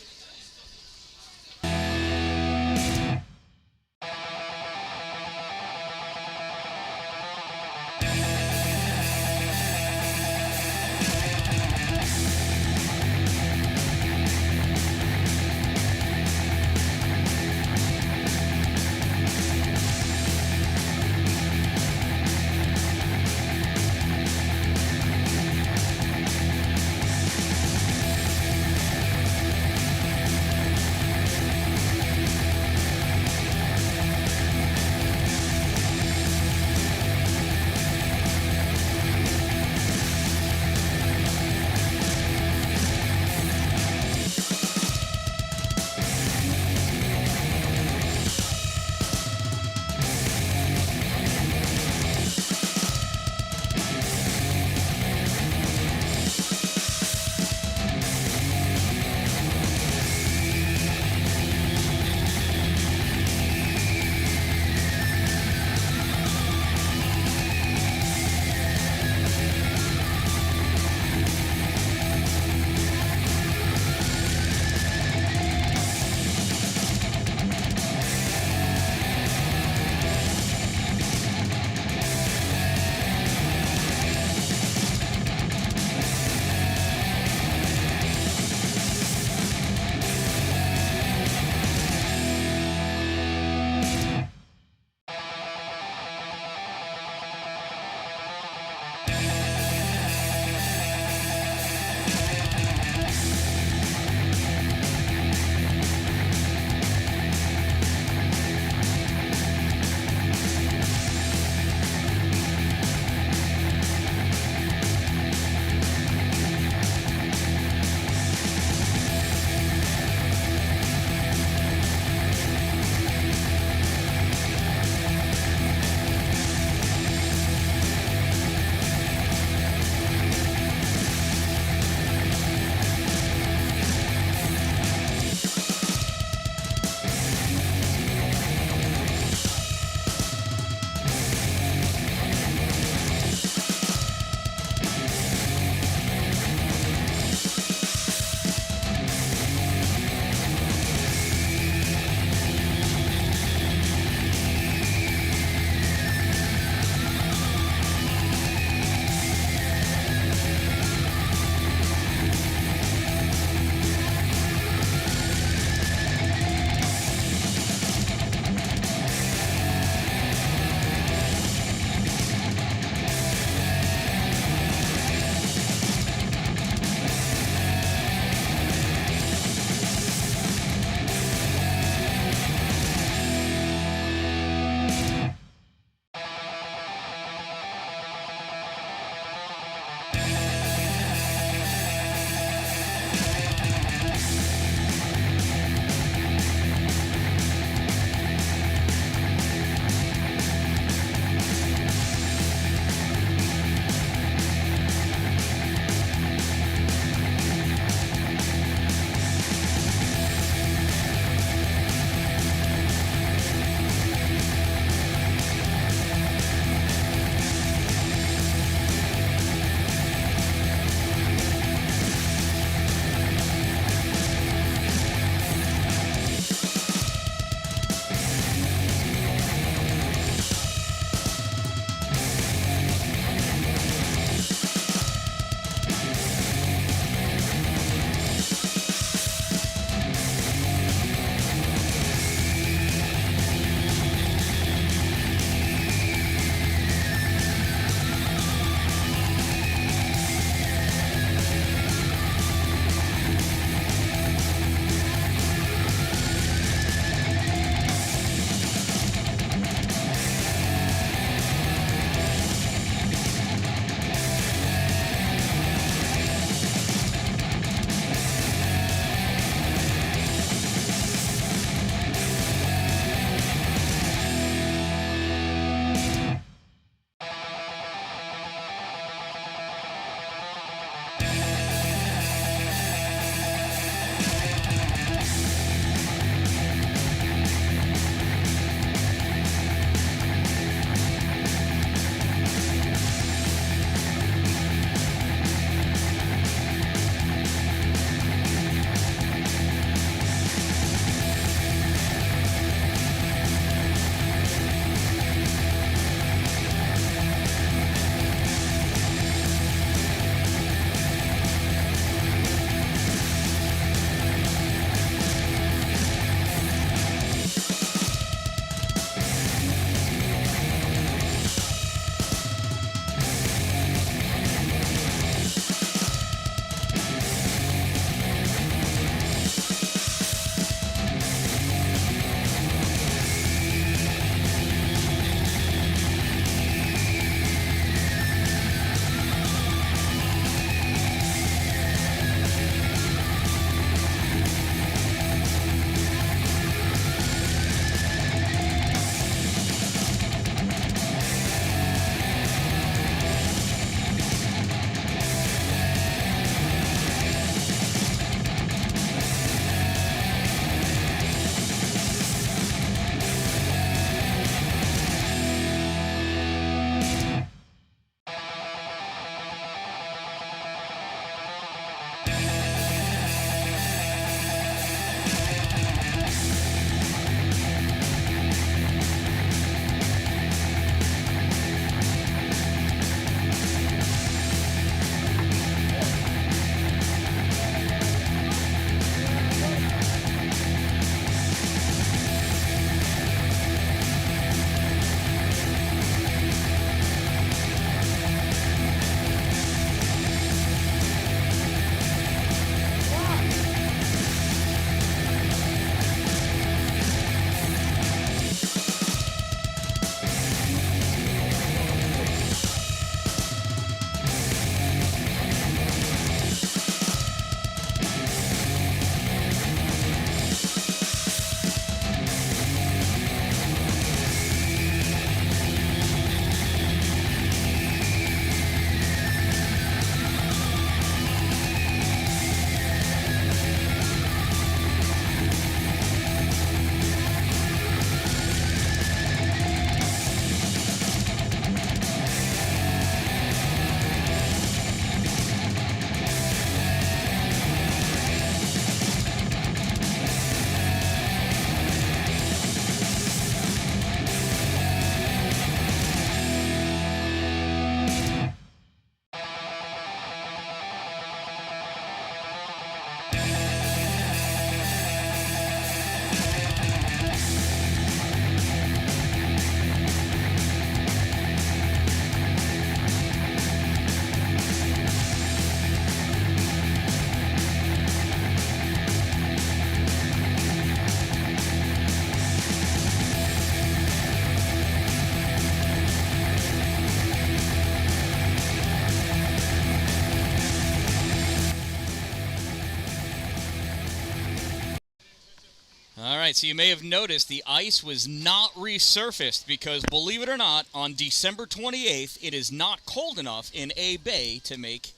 Speaker 1: All right, so you may have noticed the ice was not resurfaced because, believe it or not, on December 28th, it is not cold enough in A Bay to make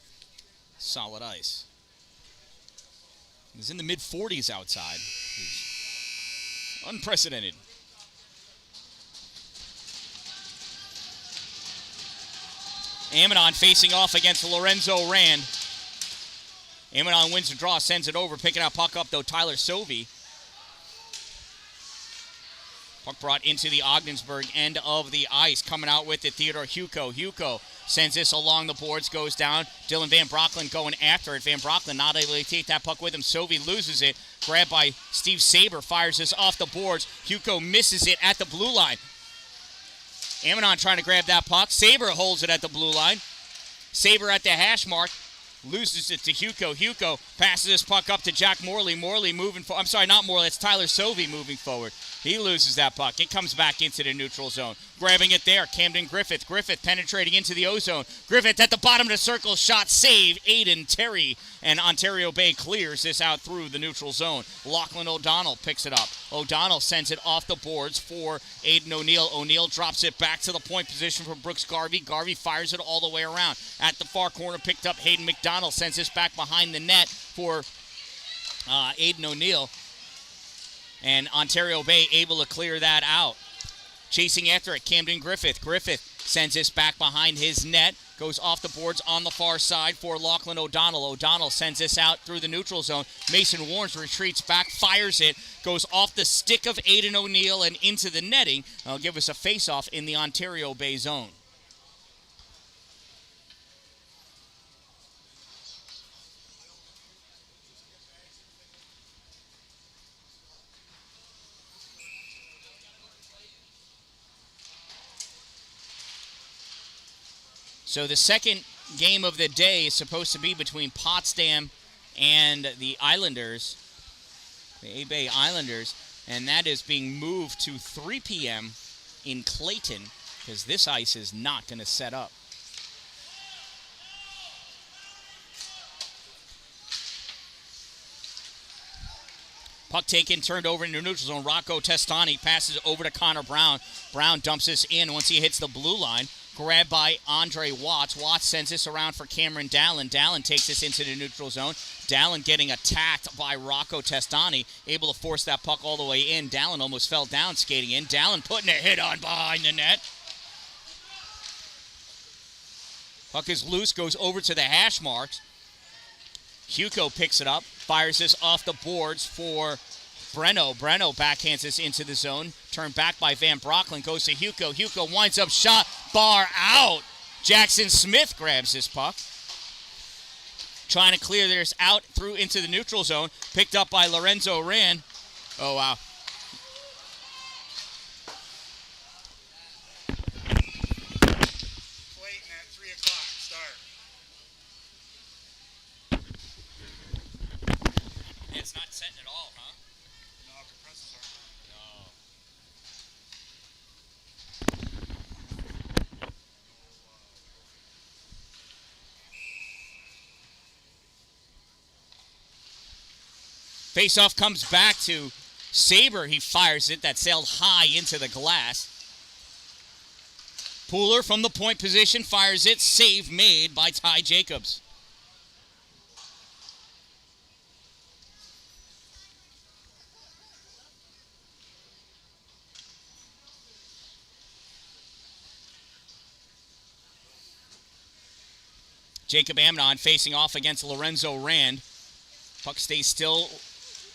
Speaker 1: solid ice. It was in the mid-40s outside. Unprecedented. Amidon facing off against Lorenzo Rand. Amidon wins the draw, sends it over, picking out puck up, though, Tyler Sovey. Puck brought into the Ogdensburg end of the ice. Coming out with it, Theodore Hugo. Hugo sends this along the boards, goes down. Dylan Van Brocklin going after it. Van Brocklin not able to take that puck with him. Sovey loses it. Grabbed by Steve Saber, fires this off the boards. Hugo misses it at the blue line. Amidon trying to grab that puck. Saber holds it at the blue line. Saber at the hash mark. Loses it to Hugo. Hugo passes this puck up to Jack Morley. Morley moving forward. I'm sorry, not Morley. It's Tyler Sovey moving forward. He loses that puck. It comes back into the neutral zone. Grabbing it there, Camden Griffith. Griffith penetrating into the O-zone. Griffith at the bottom of the circle. Shot save. Aiden Terry. And Ontario Bay clears this out through the neutral zone. Lachlan O'Donnell picks it up. O'Donnell sends it off the boards for Aiden O'Neill. O'Neill drops it back to the point position for Brooks Garvey. Garvey fires it all the way around. At the far corner, picked up Hayden McDonald. Sends this back behind the net for Aiden O'Neill. And Ontario Bay able to clear that out. Chasing after it, Camden Griffith. Griffith sends this back behind his net. Goes off the boards on the far side for Lachlan O'Donnell. O'Donnell sends this out through the neutral zone. Mason Warnes retreats back, fires it. Goes off the stick of Aiden O'Neill and into the netting. That'll give us a face-off in the Ontario Bay zone. So the second game of the day is supposed to be between Potsdam and the Islanders, the A-Bay Islanders, and that is being moved to 3 p.m. in Clayton because this ice is not going to set up. Puck taken, turned over into neutral zone. Rocco Testani passes over to Connor Brown. Brown dumps this in once he hits the blue line. Grabbed by Andre Watts. Watts sends this around for Cameron Dallin. Dallin takes this into the neutral zone. Dallin getting attacked by Rocco Testani. Able to force that puck all the way in. Dallin almost fell down skating in. Dallin putting a hit on behind the net. Puck is loose, goes over to the hash marks. Hugo picks it up. Fires this off the boards for Breno. Breno backhands this into the zone. Turned back by Van Brocklin. Goes to Hugo. Hugo winds up shot. Bar out. Jackson Smith grabs this puck. Trying to clear this out through into the neutral zone. Picked up by Lorenzo Rand. Oh, wow.
Speaker 2: Clayton at 3 o'clock. Start.
Speaker 1: It's not setting at all, huh?
Speaker 2: No, compressors aren't.
Speaker 1: No. Faceoff comes back to Saber. He fires it. That sailed high into the glass. Pooler from the point position fires it. Save made by Ty Jacobs. Jacob Amnon facing off against Lorenzo Rand. Puck stays still.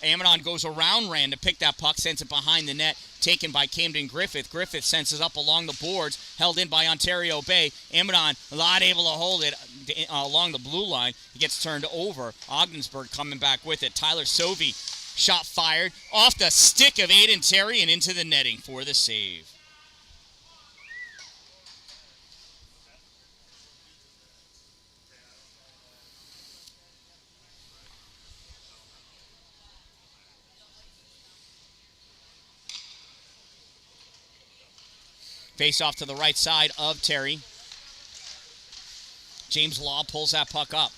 Speaker 1: Amnon goes around Rand to pick that puck, sends it behind the net, taken by Camden Griffith. Griffith sends it up along the boards, held in by Ontario Bay. Amnon not able to hold it along the blue line. He gets turned over. Ogdensburg coming back with it. Tyler Sovey, shot fired off the stick of Aiden Terry and into the netting for the save. Face off to the right side of Terry. James Law pulls that puck up.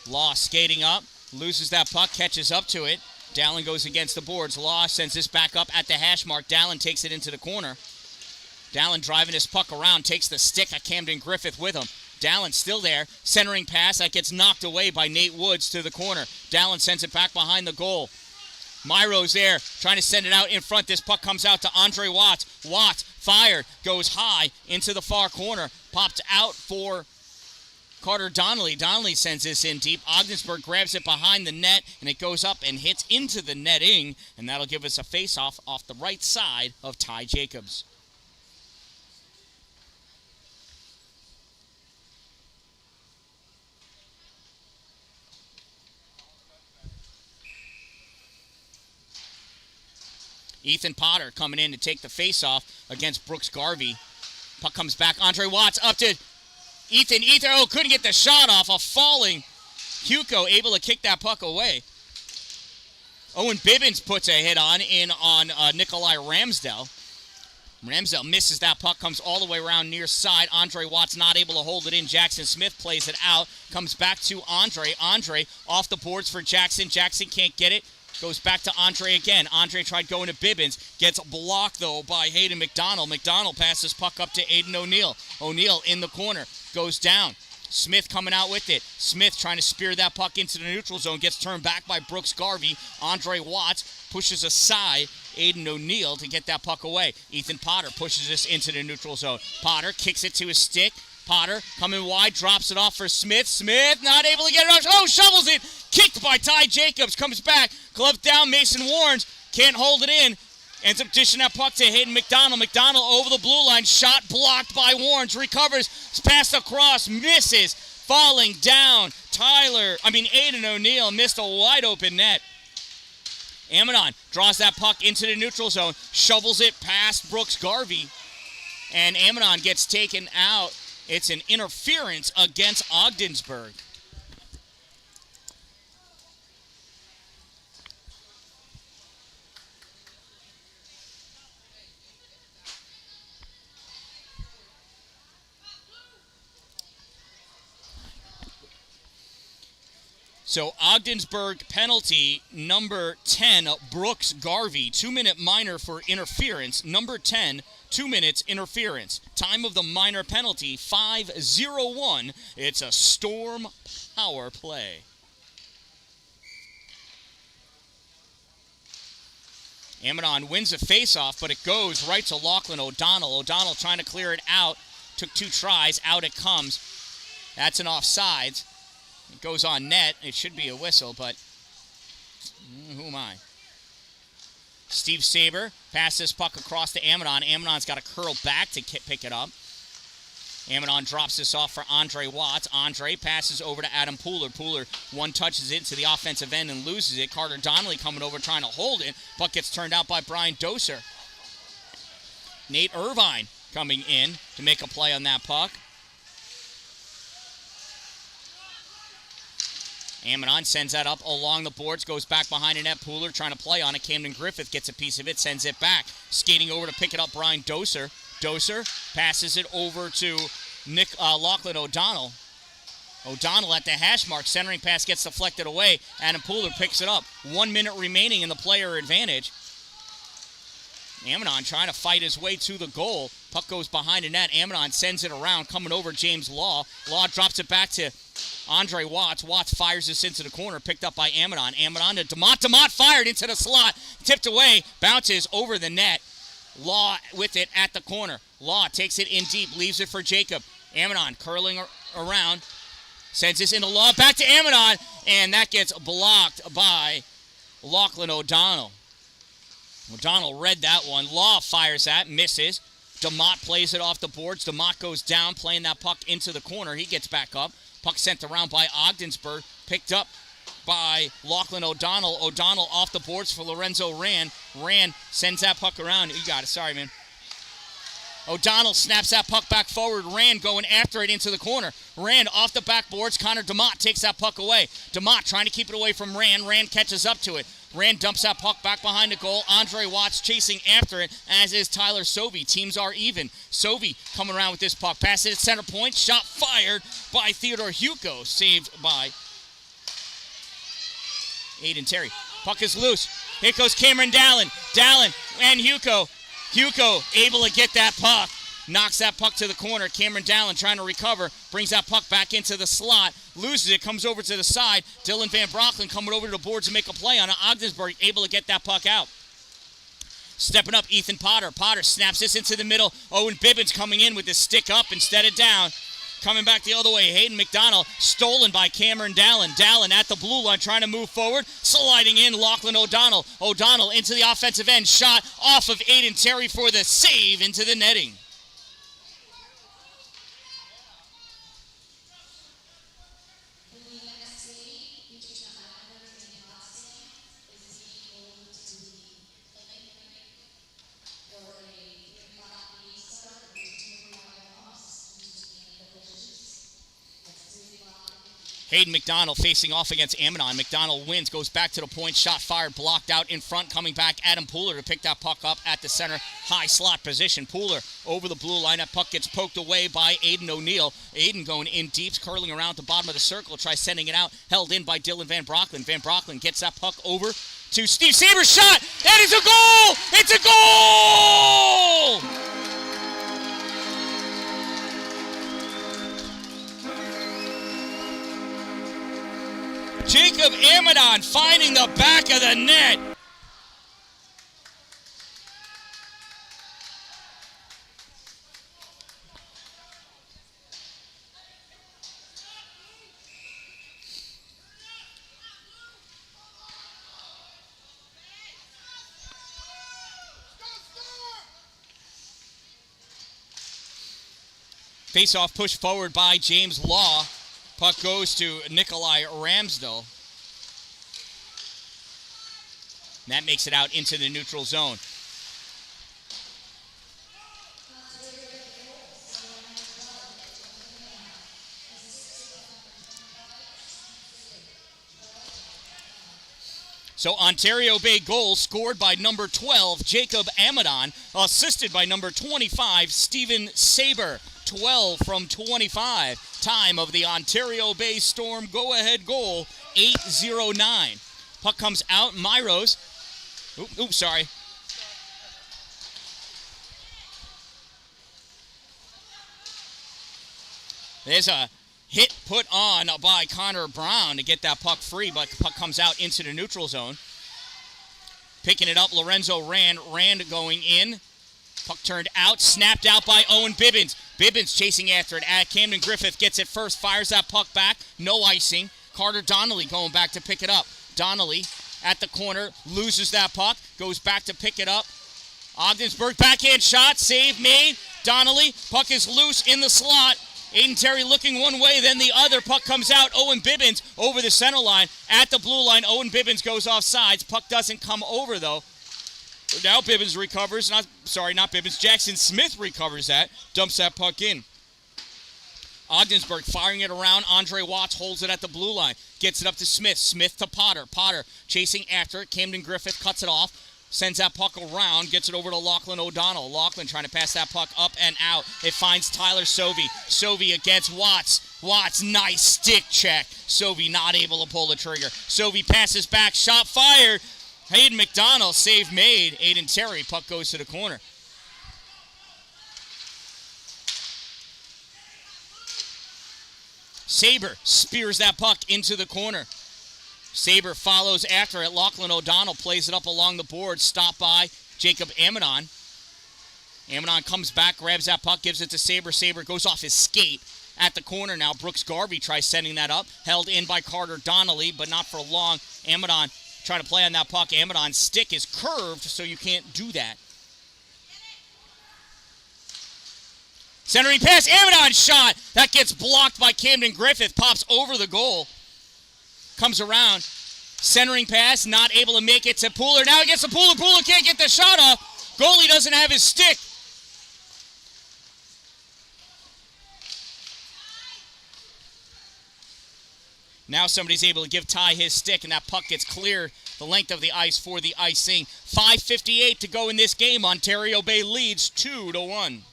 Speaker 1: Law skating up, loses that puck, catches up to it. Dalin goes against the boards. Law sends this back up at the hash mark. Dalin takes it into the corner. Dalin driving his puck around, takes the stick of Camden Griffith with him. Dalin still there, centering pass that gets knocked away by Nate Woods to the corner. Dalin sends it back behind the goal. Myro's there, trying to send it out in front. This puck comes out to Andre Watts. Watts fired, goes high into the far corner. Popped out for Carter Donnelly. Donnelly sends this in deep. Ogdensburg grabs it behind the net, and it goes up and hits into the netting, and that'll give us a face-off off the right side of Ty Jacobs. Ethan Potter coming in to take the face-off against Brooks Garvey. Puck comes back. Andre Watts up to Ethan. Ethan, couldn't get the shot off. A falling Hugo able to kick that puck away. Owen Bibbins puts a hit on Nikolai Ramsdell. Ramsdell misses that puck, comes all the way around near side. Andre Watts not able to hold it in. Jackson Smith plays it out. Comes back to Andre. Andre off the boards for Jackson. Jackson can't get it. Goes back to Andre again. Andre tried going to Bibbins. Gets blocked, though, by Hayden McDonald. McDonald passes puck up to Aiden O'Neill. O'Neill in the corner. Goes down. Smith coming out with it. Smith trying to spear that puck into the neutral zone. Gets turned back by Brooks Garvey. Andre Watts pushes aside Aiden O'Neill to get that puck away. Ethan Potter pushes this into the neutral zone. Potter kicks it to his stick. Potter coming wide, drops it off for Smith. Smith not able to get it off. Oh, shovels it. Kicked by Ty Jacobs. Comes back. Glove down. Mason Warrens can't hold it in. Ends up dishing that puck to Hayden McDonald. McDonald over the blue line. Shot blocked by Warrens. Recovers. Passed across. Misses. Falling down. Aiden O'Neill missed a wide open net. Amidon draws that puck into the neutral zone. Shovels it past Brooks Garvey. And Amidon gets taken out. It's an interference against Ogdensburg. So Ogdensburg penalty, number 10, Brooks Garvey. 2-minute minor for interference. Number 10, 2 minutes interference. Time of the minor penalty, 5:01. It's a Storm power play. Amidon wins a faceoff, but it goes right to Lachlan O'Donnell. O'Donnell trying to clear it out. Took 2 tries. Out it comes. That's an offsides. It goes on net. It should be a whistle, but who am I? Steve Saber passes this puck across to Amidon. Amidon's got to curl back to pick it up. Amidon drops this off for Andre Watts. Andre passes over to Adam Pooler. Pooler one-touches it to the offensive end and loses it. Carter Donnelly coming over trying to hold it. Puck gets turned out by Brian Doser. Nate Irvine coming in to make a play on that puck. Amidon sends that up along the boards, goes back behind the net. Pooler trying to play on it. Camden Griffith gets a piece of it, sends it back. Skating over to pick it up, Brian Doser. Doser passes it over to Lachlan O'Donnell. O'Donnell at the hash mark. Centering pass gets deflected away. Adam Pooler picks it up. 1 minute remaining in the player advantage. Amidon trying to fight his way to the goal. Puck goes behind the net. Amidon sends it around, coming over James Law. Law drops it back to Andre Watts. Watts fires this into the corner, picked up by Amidon. Amidon to DeMott. DeMott fired into the slot. Tipped away, bounces over the net. Law with it at the corner. Law takes it in deep, leaves it for Jacob. Amidon curling around. Sends this into Law, back to Amidon, and that gets blocked by Lachlan O'Donnell. O'Donnell read that one. Law fires that, misses. DeMott plays it off the boards. DeMott goes down, playing that puck into the corner. He gets back up. Puck sent around by Ogdensburg, picked up by Lachlan O'Donnell. O'Donnell off the boards for Lorenzo Rand. Rand sends that puck around. You got it. Sorry, man. O'Donnell snaps that puck back forward. Rand going after it into the corner. Rand off the backboards. Connor DeMott takes that puck away. DeMott trying to keep it away from Rand. Rand catches up to it. Rand dumps that puck back behind the goal. Andre Watts chasing after it, as is Tyler Sovey. Teams are even. Sovey coming around with this puck. Pass it at center point. Shot fired by Theodore Hugo. Saved by Aiden Terry. Puck is loose. Here goes Cameron Dalin. Dalin and Hugo. Hugo able to get that puck. Knocks that puck to the corner. Cameron Dalin trying to recover. Brings that puck back into the slot. Loses it. Comes over to the side. Dylan Van Brocklin coming over to the boards to make a play on it. Ogdensburg able to get that puck out. Stepping up, Ethan Potter. Potter snaps this into the middle. Owen Bibbins coming in with his stick up instead of down. Coming back the other way, Hayden McDonald, stolen by Cameron Dalin. Dalin at the blue line, trying to move forward. Sliding in, Lachlan O'Donnell. O'Donnell into the offensive end. Shot off of Aiden Terry for the save into the netting. Hayden McDonald facing off against Amidon. McDonald wins, goes back to the point, shot fired, blocked out in front, coming back. Adam Pooler to pick that puck up at the center, high slot position. Pooler over the blue line. That puck gets poked away by Aiden O'Neill. Aiden going in deep, curling around at the bottom of the circle, tries sending it out, held in by Dylan Van Brocklin. Van Brocklin gets that puck over to Steve Saber's shot. That is a goal! It's a goal! Jacob Amidon finding the back of the net. Face-off pushed forward by James Law. Puck goes to Nikolai Ramsdell. And that makes it out into the neutral zone. So Ontario Bay goal scored by number 12, Jacob Amidon, assisted by number 25, Steven Saber. 12 from 25. Time of the Ontario Bay Storm go-ahead goal, 8:09. Puck comes out, Myros. Oops, sorry. There's a hit put on by Connor Brown to get that puck free, but the puck comes out into the neutral zone. Picking it up, Lorenzo Rand. Rand going in. Puck turned out, snapped out by Owen Bibbins. Bibbins chasing after it. Camden Griffith gets it first, fires that puck back. No icing. Carter Donnelly going back to pick it up. Donnelly at the corner, loses that puck, goes back to pick it up. Ogdensburg backhand shot, save made. Donnelly, puck is loose in the slot. Aiden Terry looking one way, then the other. Puck comes out. Owen Bibbins over the center line. At the blue line, Owen Bibbins goes off sides. Puck doesn't come over, though. Now Bibbins recovers. Not Bibbins. Jackson Smith recovers that. Dumps that puck in. Ogdensburg firing it around. Andre Watts holds it at the blue line. Gets it up to Smith. Smith to Potter. Potter chasing after it. Camden Griffith cuts it off. Sends that puck around. Gets it over to Lachlan O'Donnell. Lachlan trying to pass that puck up and out. It finds Tyler Sovey. Sovey against Watts. Watts, nice stick check. Sovey not able to pull the trigger. Sovey passes back. Shot fired. Hayden McDonald, save made. Aiden Terry, puck goes to the corner. Saber spears that puck into the corner. Saber follows after it. Lachlan O'Donnell plays it up along the board. Stopped by Jacob Amidon. Amidon comes back, grabs that puck, gives it to Saber. Saber goes off his skate at the corner now. Brooks Garvey tries sending that up. Held in by Carter Donnelly, but not for long. Amidon trying to play on that puck. Amidon's stick is curved, so you can't do that. Centering pass, Amidon's shot. That gets blocked by Camden Griffith. Pops over the goal. Comes around. Centering pass, not able to make it to Pooler. Now he gets to Pooler. Pooler can't get the shot off. Goalie doesn't have his stick. Now somebody's able to give Ty his stick, and that puck gets cleared the length of the ice for the icing. 5:58 to go in this game. Ontario Bay leads 2-1.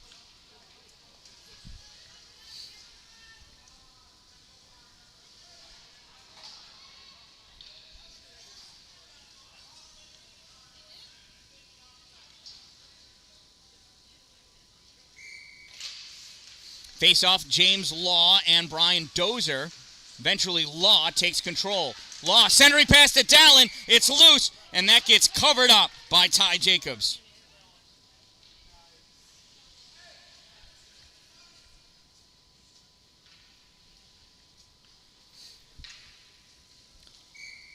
Speaker 1: Face off James Law and Brian Dozer. Eventually Law takes control. Law centering pass to Dalin. It's loose, and that gets covered up by Ty Jacobs.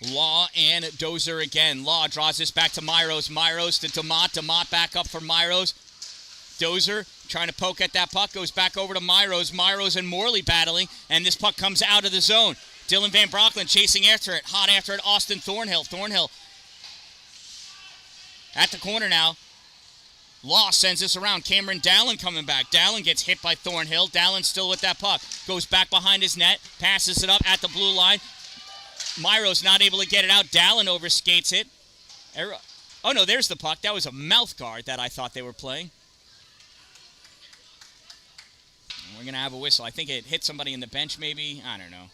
Speaker 1: Law and Dozer again. Law draws this back to Myros. Myros to DeMott. DeMott back up for Myros. Dozer trying to poke at that puck. Goes back over to Myros. Myros and Morley battling. And this puck comes out of the zone. Dylan Van Brocklen chasing after it. Hot after it. Austin Thornhill. Thornhill at the corner now. Law sends this around. Cameron Dallin coming back. Dallin gets hit by Thornhill. Dallin still with that puck. Goes back behind his net. Passes it up at the blue line. Myros not able to get it out. Dallin overskates it. Oh, no, there's the puck. That was a mouth guard that I thought they were playing. We're going to have a whistle. I think it hit somebody in the bench maybe. I don't know.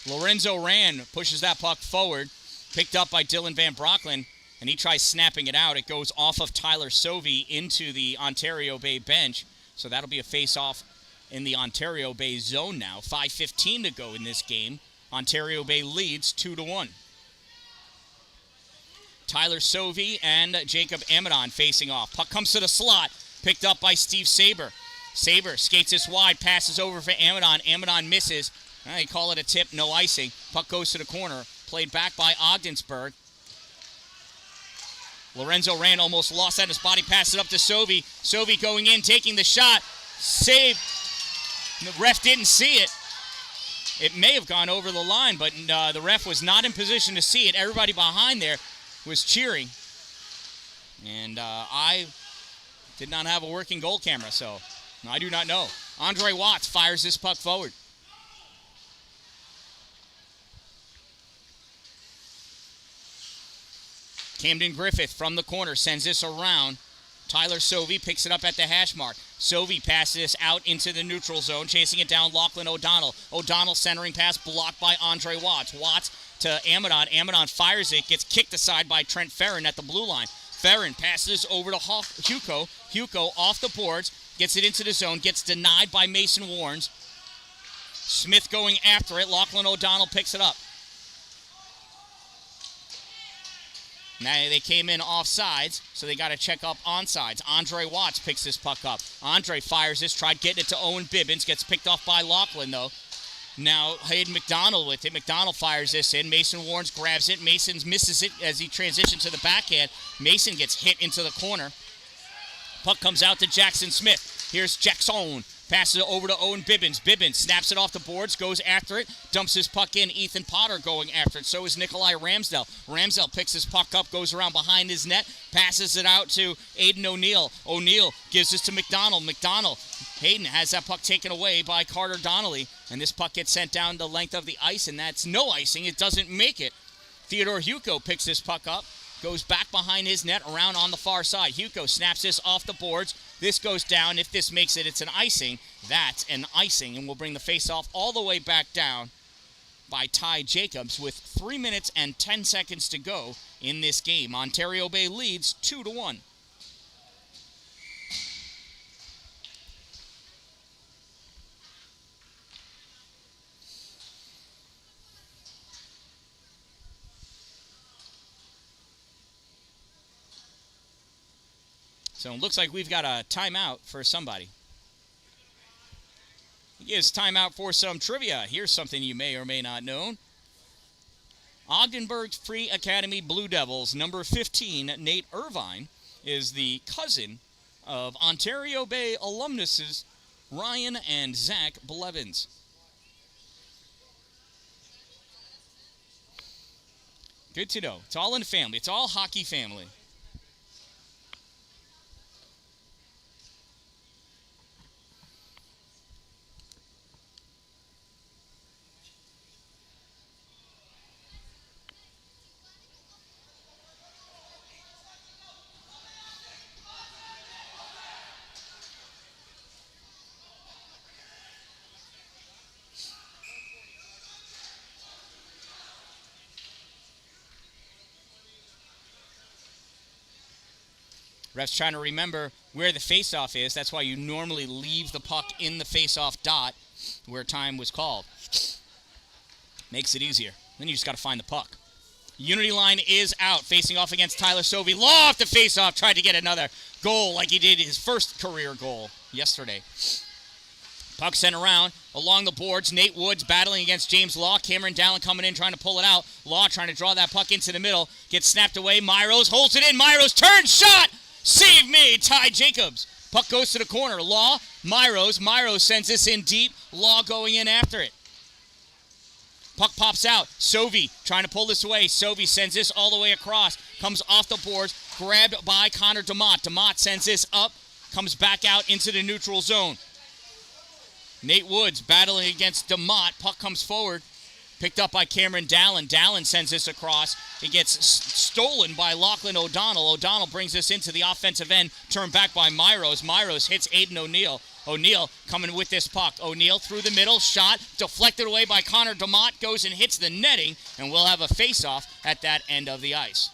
Speaker 1: Lorenzo Rand pushes that puck forward. Picked up by Dylan Van Brocklen. And he tries snapping it out. It goes off of Tyler Sovey into the Ontario Bay bench. So that'll be a face-off in the Ontario Bay zone now. 5:15 to go in this game. Ontario Bay leads 2-1. Tyler Sovey and Jacob Amadon facing off. Puck comes to the slot. Picked up by Steve Saber. Saber skates this wide. Passes over for Amadon. Amadon misses. They call it a tip. No icing. Puck goes to the corner. Played back by Ogdensburg. Lorenzo Rand almost lost that in his body. Passes it up to Sovey. Sovey going in, taking the shot. Save. The ref didn't see it. It may have gone over the line, but the ref was not in position to see it. Everybody behind there was cheering. And I did not have a working goal camera, so I do not know. Andre Watts fires this puck forward. Camden Griffith from the corner sends this around. Tyler Sovey picks it up at the hash mark. Sovey passes this out into the neutral zone, chasing it down Lachlan O'Donnell. O'Donnell centering pass blocked by Andre Watts. Watts to Amadon. Amadon fires it, gets kicked aside by Trent Ferrin at the blue line. Ferrin passes over to Hugo. Hugo off the boards, gets it into the zone, gets denied by Mason Warnes. Smith going after it. Lachlan O'Donnell picks it up. Now they came in offsides, so they got to check up onsides. Andre Watts picks this puck up. Andre fires this, tried getting it to Owen Bibbins, gets picked off by Lachlan, though. Now Hayden McDonald with it. McDonald fires this in. Mason Warnes grabs it. Mason misses it as he transitions to the backhand. Mason gets hit into the corner. Puck comes out to Jackson Smith. Here's Jackson. Passes it over to Owen Bibbins. Bibbins snaps it off the boards, goes after it, dumps his puck in. Ethan Potter going after it. So is Nikolai Ramsdell. Ramsdell picks his puck up, goes around behind his net, passes it out to Aiden O'Neill. O'Neill gives this to McDonald. McDonald. Hayden has that puck taken away by Carter Donnelly, and this puck gets sent down the length of the ice, and that's no icing. It doesn't make it. Theodore Hugo picks this puck up, goes back behind his net, around on the far side. Hugo snaps this off the boards. This goes down. If this makes it, it's an icing. That's an icing, and we'll bring the face-off all the way back down by Ty Jacobs with 3 minutes and 10 seconds to go in this game. Ontario Bay leads 2-1. So it looks like we've got a timeout for somebody. It's timeout for some trivia. Here's something you may or may not know. Ogdensburg Free Academy Blue Devils, number 15, Nate Irvine, is the cousin of Ontario Bay alumnuses Ryan and Zach Blevins. Good to know. It's all in the family. It's all hockey family. Ref's trying to remember where the faceoff is. That's why you normally leave the puck in the faceoff dot where time was called. Makes it easier. Then you just got to find the puck. Unity line is out, facing off against Tyler Sovey. Law off the faceoff, tried to get another goal like he did his first career goal yesterday. Puck sent around along the boards. Nate Woods battling against James Law. Cameron Dallin coming in, trying to pull it out. Law trying to draw that puck into the middle. Gets snapped away. Myros holds it in. Myros turns, shot! Save made. Ty Jacobs. Puck goes to the corner. Law, Myros. Myros sends this in deep. Law going in after it. Puck pops out. Sovey trying to pull this away. Sovey sends this all the way across. Comes off the boards. Grabbed by Connor DeMott. DeMott sends this up. Comes back out into the neutral zone. Nate Woods battling against DeMott. Puck comes forward. Picked up by Cameron Dallin. Dallin sends this across. It gets stolen by Lachlan O'Donnell. O'Donnell brings this into the offensive end. Turned back by Myros. Myros hits Aiden O'Neill. O'Neill coming with this puck. O'Neill through the middle. Shot deflected away by Connor DeMott. Goes and hits the netting. And we'll have a face-off at that end of the ice.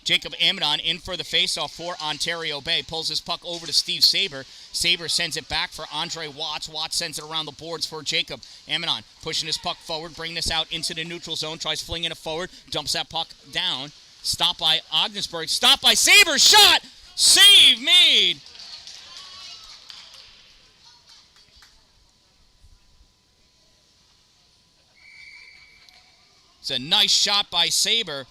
Speaker 1: Jacob Amidon in for the faceoff for Ontario Bay. Pulls his puck over to Steve Saber. Saber sends it back for Andre Watts. Watts sends it around the boards for Jacob. Amidon pushing his puck forward, bringing this out into the neutral zone. Tries flinging it forward. Dumps that puck down. Stopped by Ogdensburg. Stopped by Saber. Shot! Save made! It's a nice shot by Saber.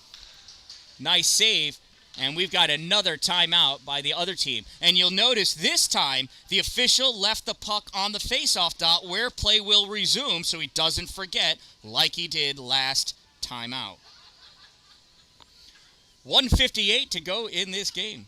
Speaker 1: Nice save, and we've got another timeout by the other team. And you'll notice this time, the official left the puck on the faceoff dot where play will resume so he doesn't forget like he did last timeout. 1:58 to go in this game.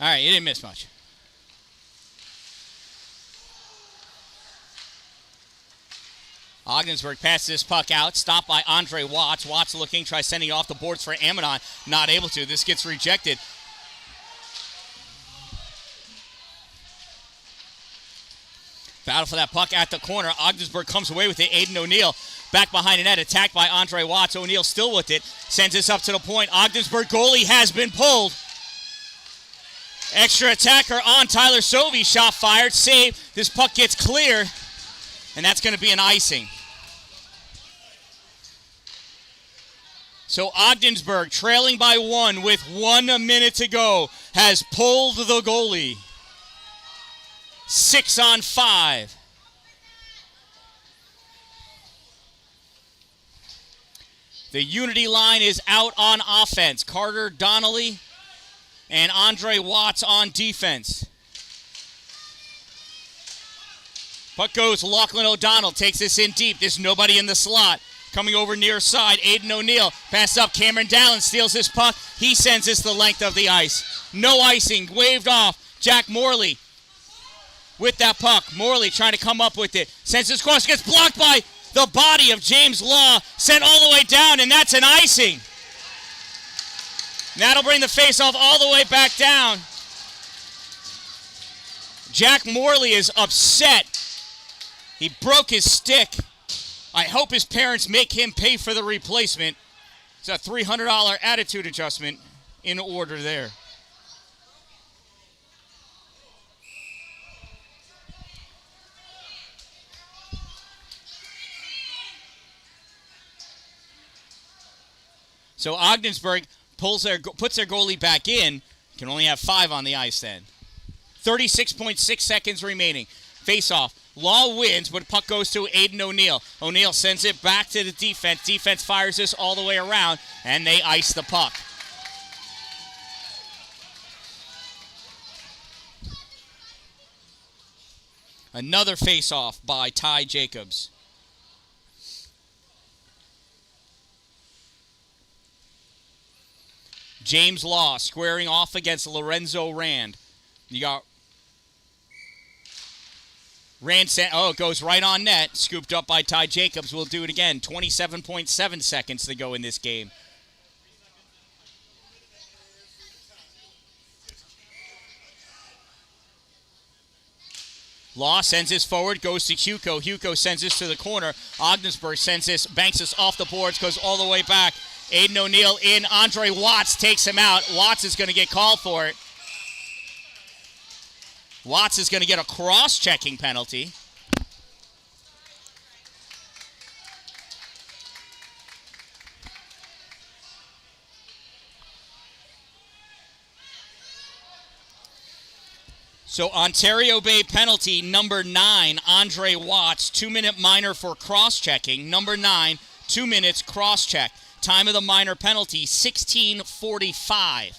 Speaker 1: All right, you didn't miss much. Ogdensburg passes this puck out, stopped by Andre Watts. Watts looking, tries sending off the boards for Amidon. Not able to. This gets rejected. Battle for that puck at the corner. Ogdensburg comes away with it. Aiden O'Neill back behind the net, attacked by Andre Watts. O'Neill still with it. Sends this up to the point. Ogdensburg goalie has been pulled. Extra attacker on Tyler Sovey. Shot fired. Save. This puck gets clear. And that's going to be an icing. So Ogdensburg, trailing by 1 with 1 minute to go, has pulled the goalie. 6-on-5. The Unity line is out on offense. Carter Donnelly and Andre Watts on defense. Puck goes, Lachlan O'Donnell takes this in deep. There's nobody in the slot. coming over near side. Aiden O'Neill, pass up. Cameron Dallin steals this puck. He sends this the length of the ice. No icing, waved off. Jack Morley with that puck. Morley trying to come up with it. Sends this cross, gets blocked by the body of James Law. Sent all the way down, and that's an icing. That'll bring the faceoff all the way back down. Jack Morley is upset. He broke his stick. I hope his parents make him pay for the replacement. It's a $300 attitude adjustment in order there. So Ogdensburg puts their goalie back in. Can only have 5 on the ice then. 36.6 seconds remaining. Face-off. Law wins, but puck goes to Aiden O'Neill. O'Neill sends it back to the defense. Defense fires this all the way around, and they ice the puck. Another face-off by Ty Jacobs. James Law squaring off against Lorenzo Rand. You got Rand, it goes right on net. Scooped up by Ty Jacobs. We'll do it again. 27.7 seconds to go in this game. Law sends this forward, goes to Hugo. Hugo sends this to the corner. Ogdensburg sends this, banks this off the boards, goes all the way back. Aiden O'Neill in. Andre Watts takes him out. Watts is going to get called for it. Watts is going to get a cross-checking penalty. So Ontario Bay penalty number 9, Andre Watts, 2-minute minor for cross-checking. Number 9, 2 minutes cross-check. Time of the minor penalty, 16:45.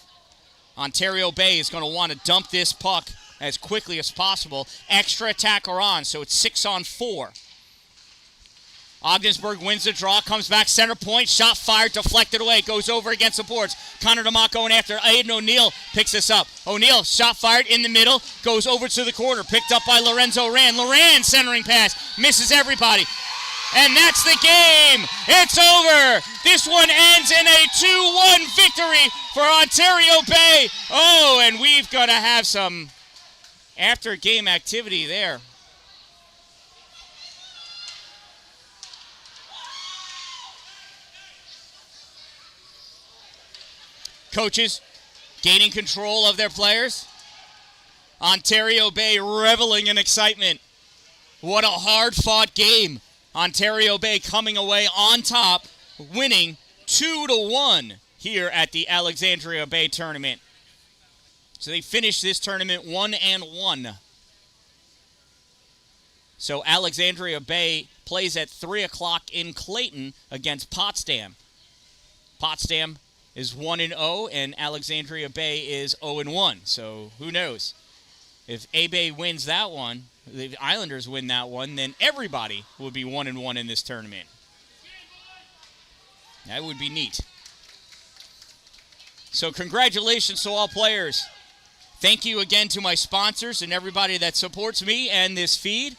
Speaker 1: Ontario Bay is going to want to dump this puck as quickly as possible. Extra attacker on, so it's 6-on-4. Ogdensburg wins the draw, comes back center point, shot fired, deflected away, goes over against the boards. Connor DeMott going after Aiden O'Neill, picks this up. O'Neill, shot fired in the middle, goes over to the corner, picked up by Lorenzo Rand. Lorenz centering pass, misses everybody. And that's the game. It's over. This one ends in a 2-1 victory for Ontario Bay. Oh, and we've got to have some after-game activity there. Coaches gaining control of their players. Ontario Bay reveling in excitement. What a hard-fought game. Ontario Bay coming away on top, winning 2-1 here at the Alexandria Bay Tournament. So they finished this tournament 1-1. So Alexandria Bay plays at 3 o'clock in Clayton against Potsdam. Potsdam is 1-0, and Alexandria Bay is 0-1. So who knows? If A-Bay wins that one, the Islanders win that one, then everybody will be 1-1 in this tournament. That would be neat. So congratulations to all players. Thank you again to my sponsors and everybody that supports me and this feed.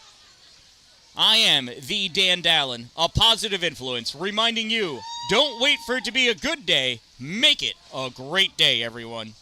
Speaker 1: I am the Dan-Dalin, a positive influence, reminding you, don't wait for it to be a good day. Make it a great day, everyone.